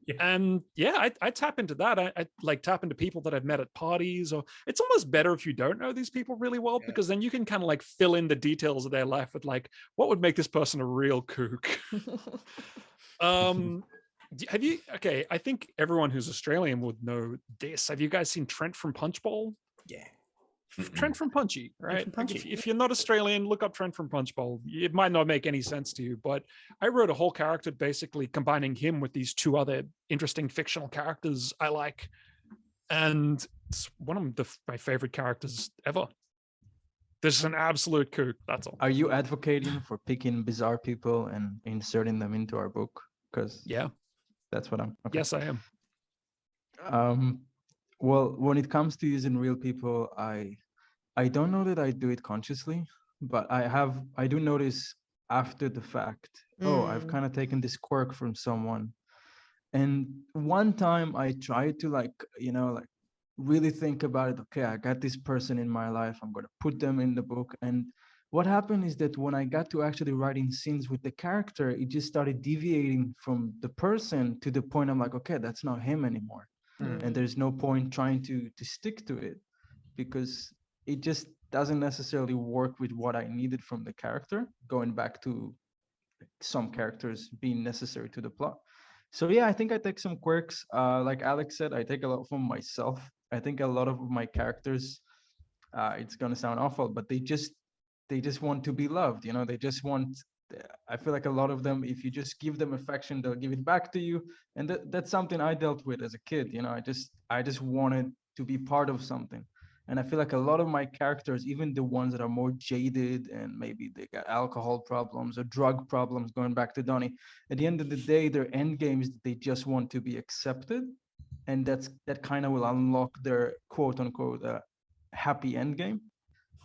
Yeah. And yeah, I tap into that. I like tap into people that I've met at parties, or it's almost better if you don't know these people really well, because then you can kind of like fill in the details of their life with like, what would make this person a real kook? Have you, okay, I think everyone who's Australian would know this. Have you guys seen Trent from Punchbowl? Yeah. Trent from Punchy, right? From Punchy. Like if you're not Australian, look up Trent from Punchbowl. It might not make any sense to you, but I wrote a whole character basically combining him with these two other interesting fictional characters I like. And it's one of my favorite characters ever. This is an absolute kook, that's all. Are you advocating for picking bizarre people and inserting them into our book? Because yeah, that's what I'm. Okay. Yes, I am. Well, when it comes to using real people, I don't know that I do it consciously, but I do notice after the fact, I've kind of taken this quirk from someone. And one time I tried to like really think about it. Okay, I got this person in my life. I'm going to put them in the book. And what happened is that when I got to actually writing scenes with the character, it just started deviating from the person to the point I'm like, okay, that's not him anymore. And there's no point trying to stick to it, because it just doesn't necessarily work with what I needed from the character, going back to some characters being necessary to the plot. So yeah, I think I take some quirks. Like Alex said, I take a lot from myself. I think a lot of my characters, it's gonna sound awful, but they just want to be loved. They just want. I feel like a lot of them, if you just give them affection, they'll give it back to you. And that's something I dealt with as a kid. I just wanted to be part of something. And I feel like a lot of my characters, even the ones that are more jaded and maybe they got alcohol problems or drug problems, going back to Donnie, at the end of the day, their end game is that they just want to be accepted. And that kind of will unlock their quote unquote happy end game.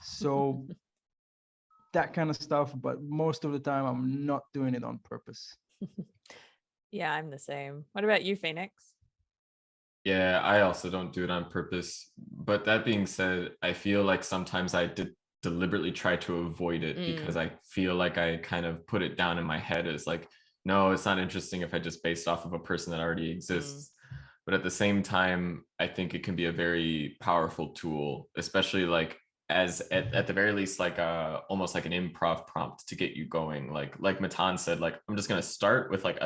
So that kind of stuff, but most of the time I'm not doing it on purpose. Yeah, I'm the same. What about you, Phoenix? Yeah, I also don't do it on purpose. But that being said, I feel like sometimes I deliberately try to avoid it because I feel like I kind of put it down in my head as like, no, it's not interesting if I just based off of a person that already exists. But at the same time, I think it can be a very powerful tool, especially like as at the very least, like almost like an improv prompt to get you going. Like Matan said, like, I'm just going to start with like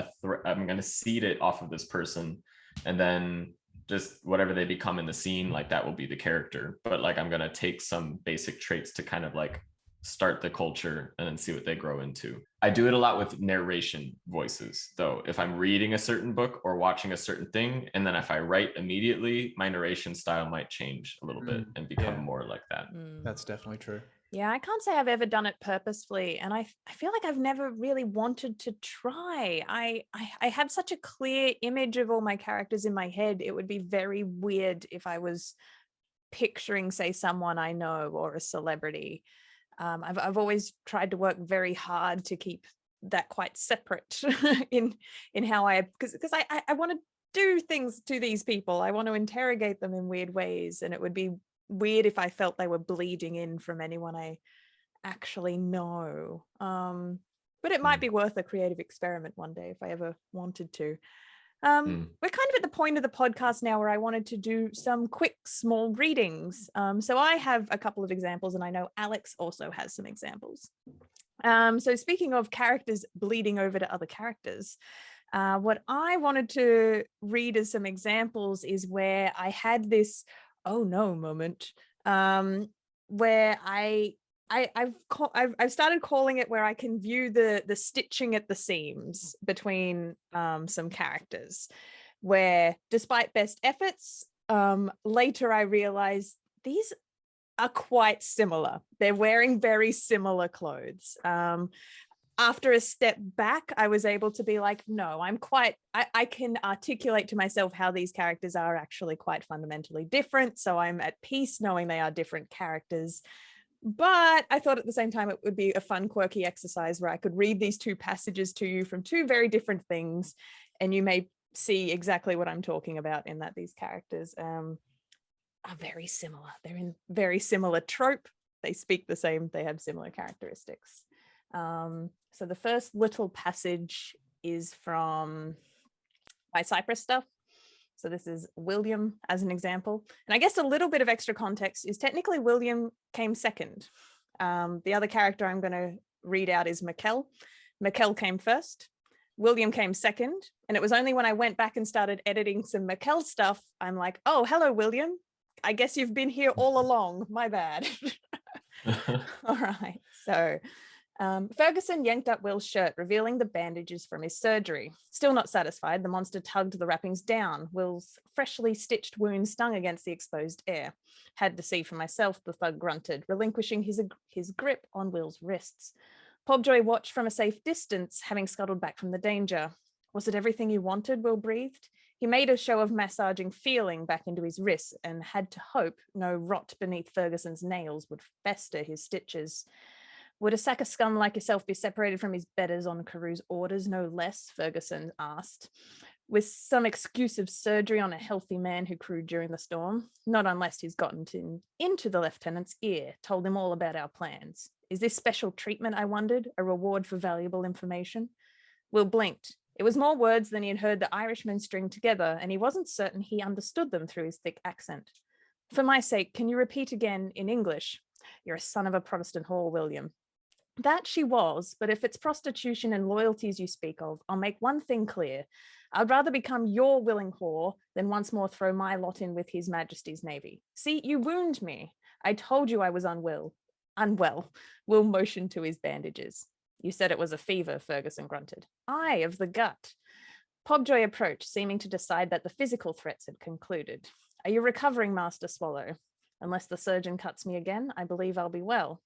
I'm going to seed it off of this person, and then just whatever they become in the scene, like that will be the character. But like, I'm going to take some basic traits to kind of like start the culture and then see what they grow into. I do it a lot with narration voices though. If I'm reading a certain book or watching a certain thing, and then if I write immediately, my narration style might change a little bit and become more like that. That's definitely true. Yeah, I can't say I've ever done it purposefully, and I feel like I've never really wanted to try. I have such a clear image of all my characters in my head. It would be very weird if I was picturing, say, someone I know or a celebrity. I've always tried to work very hard to keep that quite separate in how because I want to do things to these people. I want to interrogate them in weird ways, and it would be weird if I felt they were bleeding in from anyone I actually know. But it might be worth a creative experiment one day if I ever wanted to. We're kind of at the point of the podcast now where I wanted to do some quick, small readings. So I have a couple of examples, and I know Alex also has some examples. So speaking of characters bleeding over to other characters, what I wanted to read as some examples is where I had this oh no moment, where I've started calling it where I can view the stitching at the seams between some characters, where despite best efforts, later I realized these are quite similar. They're wearing very similar clothes. After a step back, I was able to be like, no, I can articulate to myself how these characters are actually quite fundamentally different. So I'm at peace knowing they are different characters. But I thought at the same time it would be a fun, quirky exercise where I could read these two passages to you from two very different things, and you may see exactly what I'm talking about in that these characters are very similar. They're in very similar trope. They speak the same. They have similar characteristics. So the first little passage is from my Cypress stuff. So this is William as an example. And I guess a little bit of extra context is technically William came second. The other character I'm going to read out is Mikkel. Mikkel came first. William came second. And it was only when I went back and started editing some Mikkel stuff, I'm like, oh, hello, William. I guess you've been here all along. My bad. All right. So Ferguson yanked up Will's shirt, revealing the bandages from his surgery. Still not satisfied, the monster tugged the wrappings down. Will's freshly stitched wound stung against the exposed air. Had to see for myself, the thug grunted, relinquishing his grip on Will's wrists. Pobjoy watched from a safe distance, having scuttled back from the danger. Was it everything you wanted? Will breathed. He made a show of massaging feeling back into his wrists and had to hope no rot beneath Ferguson's nails would fester his stitches. Would a sack of scum like yourself be separated from his betters on Carew's orders, no less? Ferguson asked, with some excuse of surgery on a healthy man who crewed during the storm. Not unless he's gotten into the lieutenant's ear, told him all about our plans. Is this special treatment, I wondered, a reward for valuable information? Will blinked. It was more words than he had heard the Irishman string together, and he wasn't certain he understood them through his thick accent. For my sake, can you repeat again in English? You're a son of a Protestant whore, William. That she was, but if it's prostitution and loyalties you speak of, I'll make one thing clear. I'd rather become your willing whore than once more throw my lot in with His Majesty's Navy. See, you wound me. I told you I was unwell. Will motioned to his bandages. You said it was a fever, Ferguson grunted. Aye, of the gut. Pobjoy approached, seeming to decide that the physical threats had concluded. Are you recovering, Master Swallow? Unless the surgeon cuts me again, I believe I'll be well.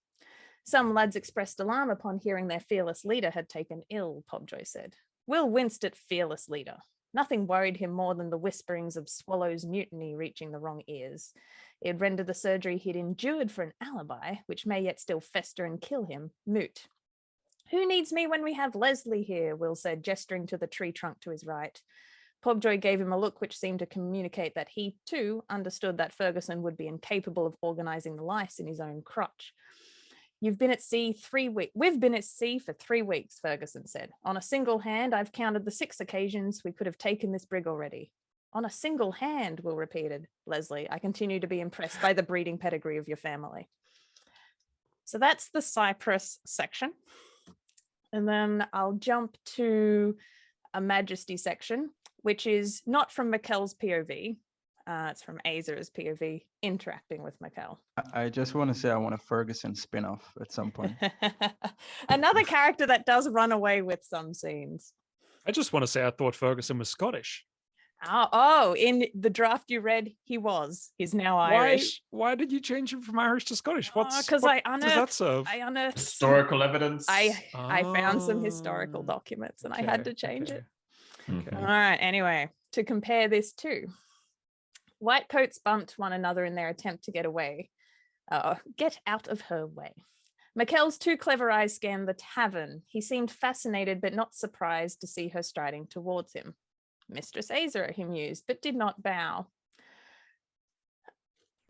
Some lads expressed alarm upon hearing their fearless leader had taken ill, Pobjoy said. Will winced at fearless leader. Nothing worried him more than the whisperings of Swallow's mutiny reaching the wrong ears. It had rendered the surgery he'd endured for an alibi, which may yet still fester and kill him, moot. Who needs me when we have Leslie here? Will said, gesturing to the tree trunk to his right. Pobjoy gave him a look which seemed to communicate that he, too, understood that Ferguson would be incapable of organising the lice in his own crotch. We've been at sea for 3 weeks, Ferguson said. On a single hand, I've counted the 6 occasions we could have taken this brig already. On a single hand, Will repeated. Leslie, I continue to be impressed by the breeding pedigree of your family. So that's the Cypress section. And then I'll jump to a Majesty section, which is not from Mikkel's POV. It's from Azer's POV, interacting with Mikkel. I just want to say I want a Ferguson spin-off at some point. Another character that does run away with some scenes. I just want to say I thought Ferguson was Scottish. Oh, in the draft you read, he was. He's now Irish. Why did you change him from Irish to Scottish? Because I unearthed historical evidence. I found some historical documents and I had to change it. Okay. All right. Anyway, to compare this to, White coats bumped one another in their attempt to get away. Get out of her way. Mikkel's two clever eyes scanned the tavern. He seemed fascinated but not surprised to see her striding towards him. Mistress Azer, he mused, but did not bow.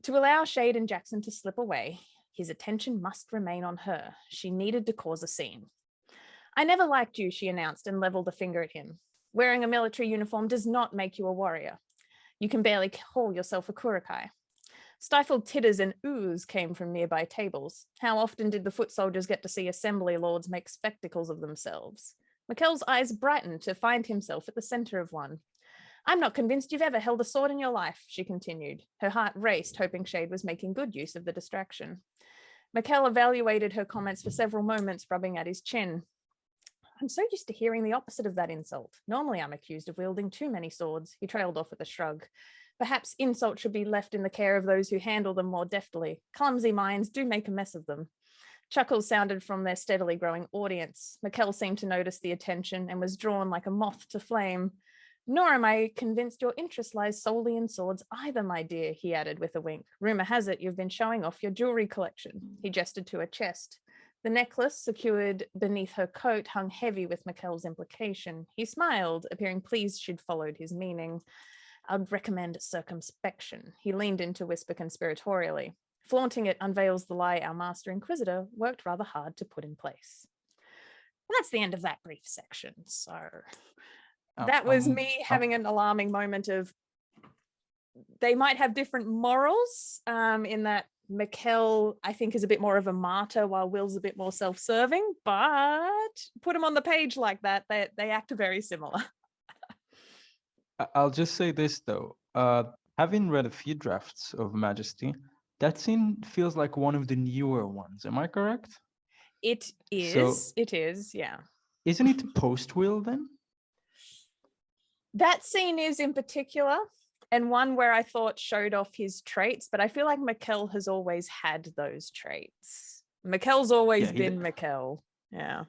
To allow Shade and Jackson to slip away, his attention must remain on her. She needed to cause a scene. I never liked you, she announced and leveled a finger at him. Wearing a military uniform does not make you a warrior. You can barely call yourself a Kurokai. Stifled titters and oohs came from nearby tables. How often did the foot soldiers get to see assembly lords make spectacles of themselves? Mikkel's eyes brightened to find himself at the center of one. I'm not convinced you've ever held a sword in your life, she continued. Her heart raced, hoping Shade was making good use of the distraction. Mikkel evaluated her comments for several moments, rubbing at his chin. I'm so used to hearing the opposite of that insult. Normally I'm accused of wielding too many swords. He trailed off with a shrug. Perhaps insult should be left in the care of those who handle them more deftly. Clumsy minds do make a mess of them. Chuckles sounded from their steadily growing audience. Mikkel seemed to notice the attention and was drawn like a moth to flame. Nor am I convinced your interest lies solely in swords either, my dear, he added with a wink. Rumor has it you've been showing off your jewelry collection. He gestured to a chest. The necklace, secured beneath her coat, hung heavy with Mikkel's implication. He smiled, appearing pleased she'd followed his meaning. I'd recommend circumspection. He leaned in to whisper conspiratorially. Flaunting it unveils the lie our master inquisitor worked rather hard to put in place. And that's the end of that brief section. So that was me having an alarming moment of they might have different morals in that Mikkel, I think, is a bit more of a martyr while Will's a bit more self-serving, but put them on the page like that, they act very similar. I'll just say this though, having read a few drafts of Majesty, that scene feels like one of the newer ones. Am I correct? It is, yeah. Isn't it post-Will then? That scene is in particular, and one where I thought showed off his traits, but I feel like Mikkel has always had those traits. Mikkel's always been Mikkel. Yeah.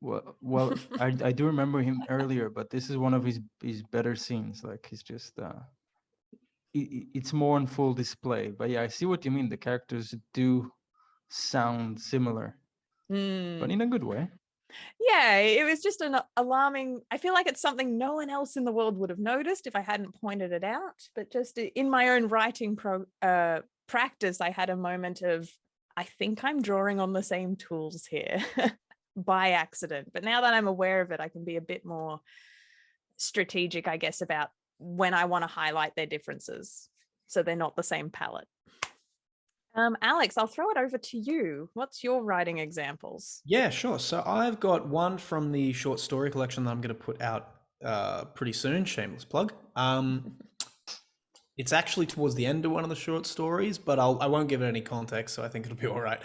Well, I do remember him earlier, but this is one of his better scenes. Like he's just, it's more on full display. But yeah, I see what you mean. The characters do sound similar, but in a good way. Yeah, it was just an alarming. I feel like it's something no one else in the world would have noticed if I hadn't pointed it out. But just in my own writing practice, I had a moment of, I think I'm drawing on the same tools here. By accident. But now that I'm aware of it, I can be a bit more strategic, I guess, about when I want to highlight their differences so they're not the same palette. Alex, I'll throw it over to you. What's your writing examples? Yeah, sure. So I've got one from the short story collection that I'm going to put out pretty soon. Shameless plug. It's actually towards the end of one of the short stories, but I won't give it any context, so I think it'll be all right.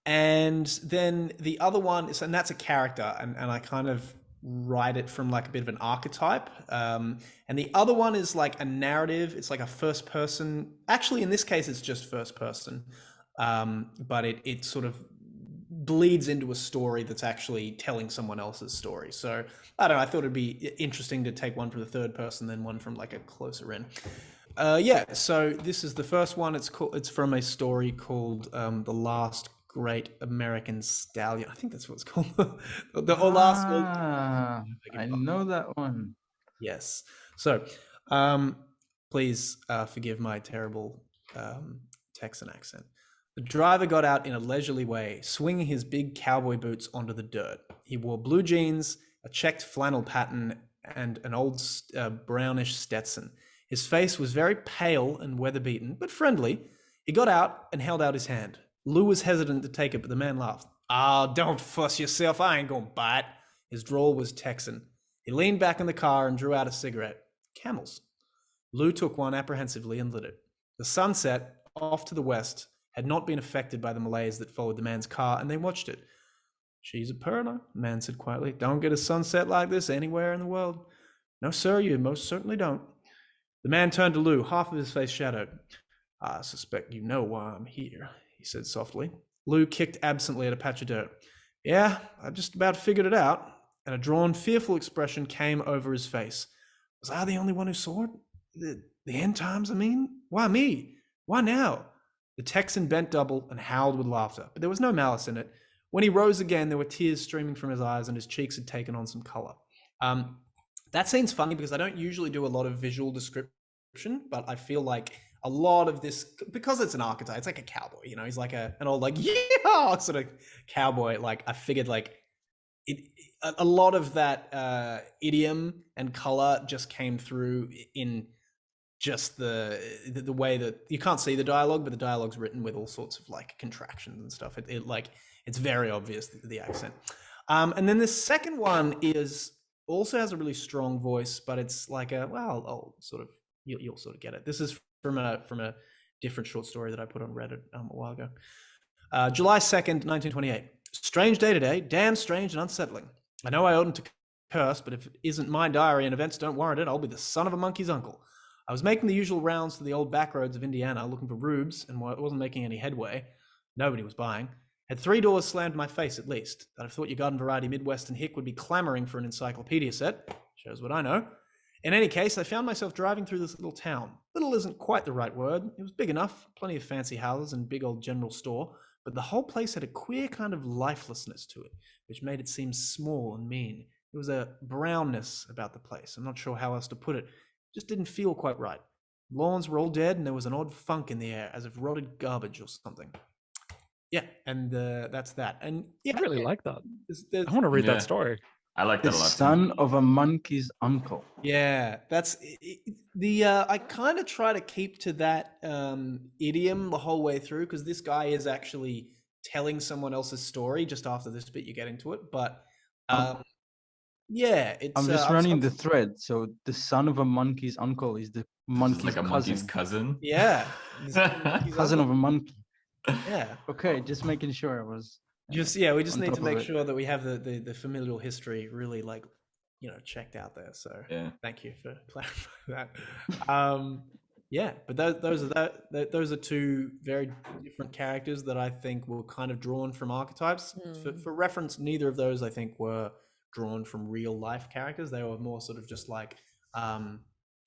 And then the other one is, and that's a character, and I kind of write it from like a bit of an archetype. And the other one is like a narrative. It's like a first person. Actually, in this case, it's just first person. But it sort of bleeds into a story that's actually telling someone else's story. So I don't know, I thought it'd be interesting to take one from the third person, then one from like a closer in. So this is the first one. It's from a story called The Last Great American Stallion. I think that's what it's called. I know that one. Yes. So please forgive my terrible Texan accent. The driver got out in a leisurely way, swinging his big cowboy boots onto the dirt. He wore blue jeans, a checked flannel pattern, and an old brownish Stetson. His face was very pale and weather-beaten, but friendly. He got out and held out his hand. Lou was hesitant to take it, but the man laughed. Don't fuss yourself. I ain't gonna bite. His drawl was Texan. He leaned back in the car and drew out a cigarette. Camels. Lou took one apprehensively and lit it. The sunset, off to the west, had not been affected by the malaise that followed the man's car, and they watched it. She's a pearler, the man said quietly. Don't get a sunset like this anywhere in the world. No, sir, you most certainly don't. The man turned to Lou, half of his face shadowed. I suspect you know why I'm here, he said softly. Lou kicked absently at a patch of dirt. Yeah, I just about figured it out. And a drawn, fearful expression came over his face. Was I the only one who saw it? the end times, I mean? Why me? Why now? The Texan bent double and howled with laughter, but there was no malice in it. When he rose again, there were tears streaming from his eyes and his cheeks had taken on some color. That scene's funny because I don't usually do a lot of visual description, but I feel like a lot of this, because it's an archetype, it's like a cowboy, you know, he's like an old, like, yeah, sort of cowboy. Like, I figured like a lot of that idiom and color just came through in just the way that you can't see the dialogue, but the dialogue's written with all sorts of like contractions and stuff. It's very obvious, the accent. And then the second one also has a really strong voice, but it's like I'll sort of, you'll sort of get it. This is from a different short story that I put on Reddit a while ago. July 2nd, 1928. Strange day today, damn strange and unsettling. I know I oughtn't to curse, but if it isn't my diary and events don't warrant it, I'll be the son of a monkey's uncle. I was making the usual rounds to the old back roads of Indiana looking for rubes, and I wasn't making any headway. Nobody was buying. Had 3 doors slammed in my face at least. I'd have thought your garden variety Midwestern hick would be clamoring for an encyclopedia set. Shows what I know. In any case, I found myself driving through this little town. Little isn't quite the right word. It was big enough, plenty of fancy houses and big old general store, but the whole place had a queer kind of lifelessness to it, which made it seem small and mean. There was a brownness about the place. I'm not sure how else to put it. Just didn't feel quite right. Lawns were all dead, and there was an odd funk in the air, as if rotted garbage or something. Yeah, and that's that. And yeah, I really like that. there's- I want to read Yeah. that story. I like The that a lot. son of a monkey's uncle. Yeah, that's I kind of try to keep to that idiom the whole way through, because this guy is actually telling someone else's story just after this bit. You get into it, but yeah, it's. I'm just running the thread. So the son of a monkey's uncle is the Just monkey's like a cousin. monkey's cousin. Yeah, this monkey's Cousin of uncle. a monkey. Yeah. Okay, just making sure I was. We just need top to of make it. sure that we have the familial history really, like, checked out there. So Yeah. thank you for clarifying that. Yeah, but those are 2 very different characters that I think were kind of drawn from archetypes. For reference, neither of those I think were drawn from real life characters. They were more sort of just like,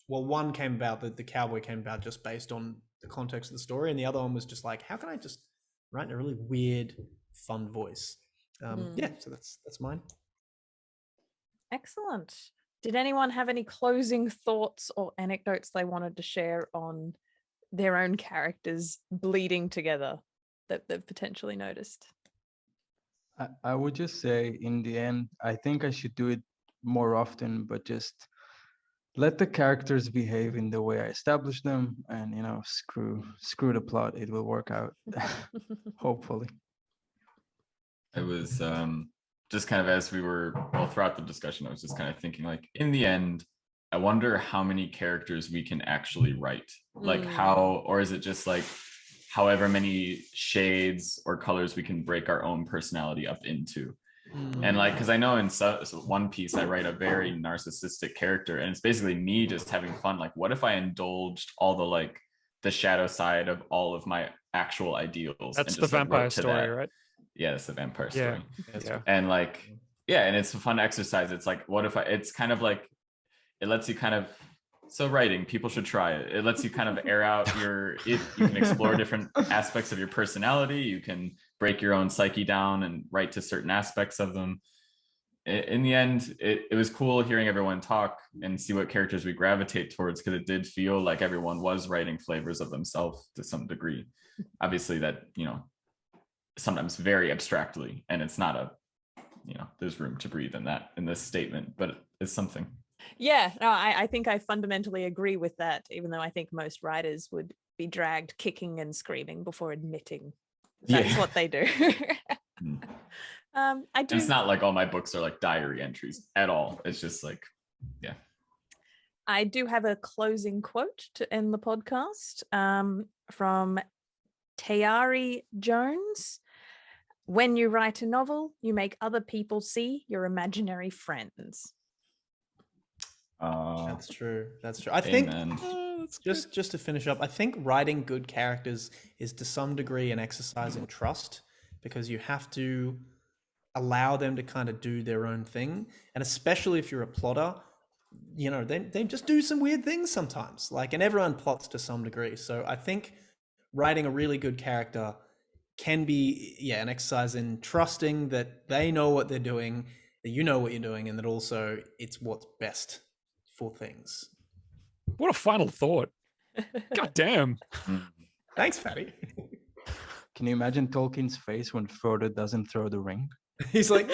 one came about, the cowboy came about just based on the context of the story, and the other one was just like, how can I just write in a really weird, fun voice? Yeah, so that's mine. Excellent. Did anyone have any closing thoughts or anecdotes they wanted to share on their own characters bleeding together that they've potentially noticed? I would just say, in the end, I think I should do it more often, but just let the characters behave in the way I established them, and screw the plot. It will work out, hopefully. It was just kind of, as we were throughout the discussion, I was just kind of thinking, like, in the end, I wonder how many characters we can actually write. Like or is it just like however many shades or colors we can break our own personality up into? And like, because I know in One Piece, I write a very narcissistic character, and it's basically me just having fun. Like, what if I indulged all the shadow side of all of my actual ideals? That's and the just, like, vampire wrote to story, that? right? Yeah, that's the vampire Yeah. story. Yeah. And like, yeah, and it's a fun exercise. It's like, what if it's kind of like, it lets you kind of, so writing, people should try it. It lets you kind of air out you can explore different aspects of your personality. You can break your own psyche down and write to certain aspects of them. In the end, it was cool hearing everyone talk and see what characters we gravitate towards, because it did feel like everyone was writing flavors of themselves to some degree. Obviously that, sometimes very abstractly, and it's not there's room to breathe in this statement, but it's something. Yeah, no, I think I fundamentally agree with that, even though I think most writers would be dragged kicking and screaming before admitting that's what they do. I do. It's not like all my books are like diary entries at all. It's just like, yeah. I do have a closing quote to end the podcast from Tayari Jones. When you write a novel, you make other people see your imaginary friends. That's true. I think just to finish up, I think writing good characters is to some degree an exercise in trust, because you have to allow them to kind of do their own thing. And especially if you're a plotter, they just do some weird things sometimes. Like, and everyone plots to some degree. So I think writing a really good character can be, an exercise in trusting that they know what they're doing, that you know what you're doing, and that also it's what's best for things. What a final thought. God damn. Thanks, Fatty. Can you imagine Tolkien's face when Frodo doesn't throw the ring? He's like,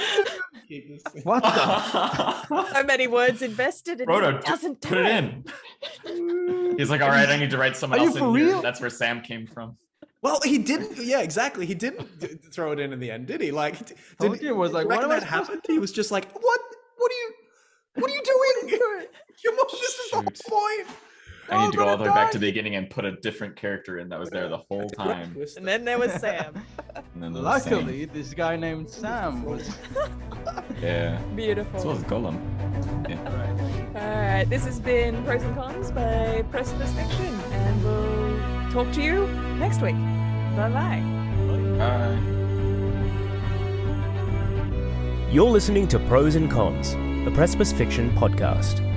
keep this. What the? So many words invested and Frodo, he doesn't do put it in. He's like, all right, I need to write someone Are you else for in here. real? That's where Sam came from. Well, he didn't. Yeah, exactly. He didn't throw it in the end, did he? Like, Tolkien was like, "What am I that happened?" He was just like, "What? What are you doing? Come on, this is the whole point." I need to go all the way back to the beginning and put a different character in that was there the whole time. And then there was Sam. And then there was Luckily, this guy named Sam was. Yeah. Beautiful. As well as Gollum. Yeah. All right, this has been Pros and Cons by Precipice Fiction, and we'll talk to you next week. Bye-bye. Bye. You're listening to Pros and Cons, the Precipice Fiction podcast.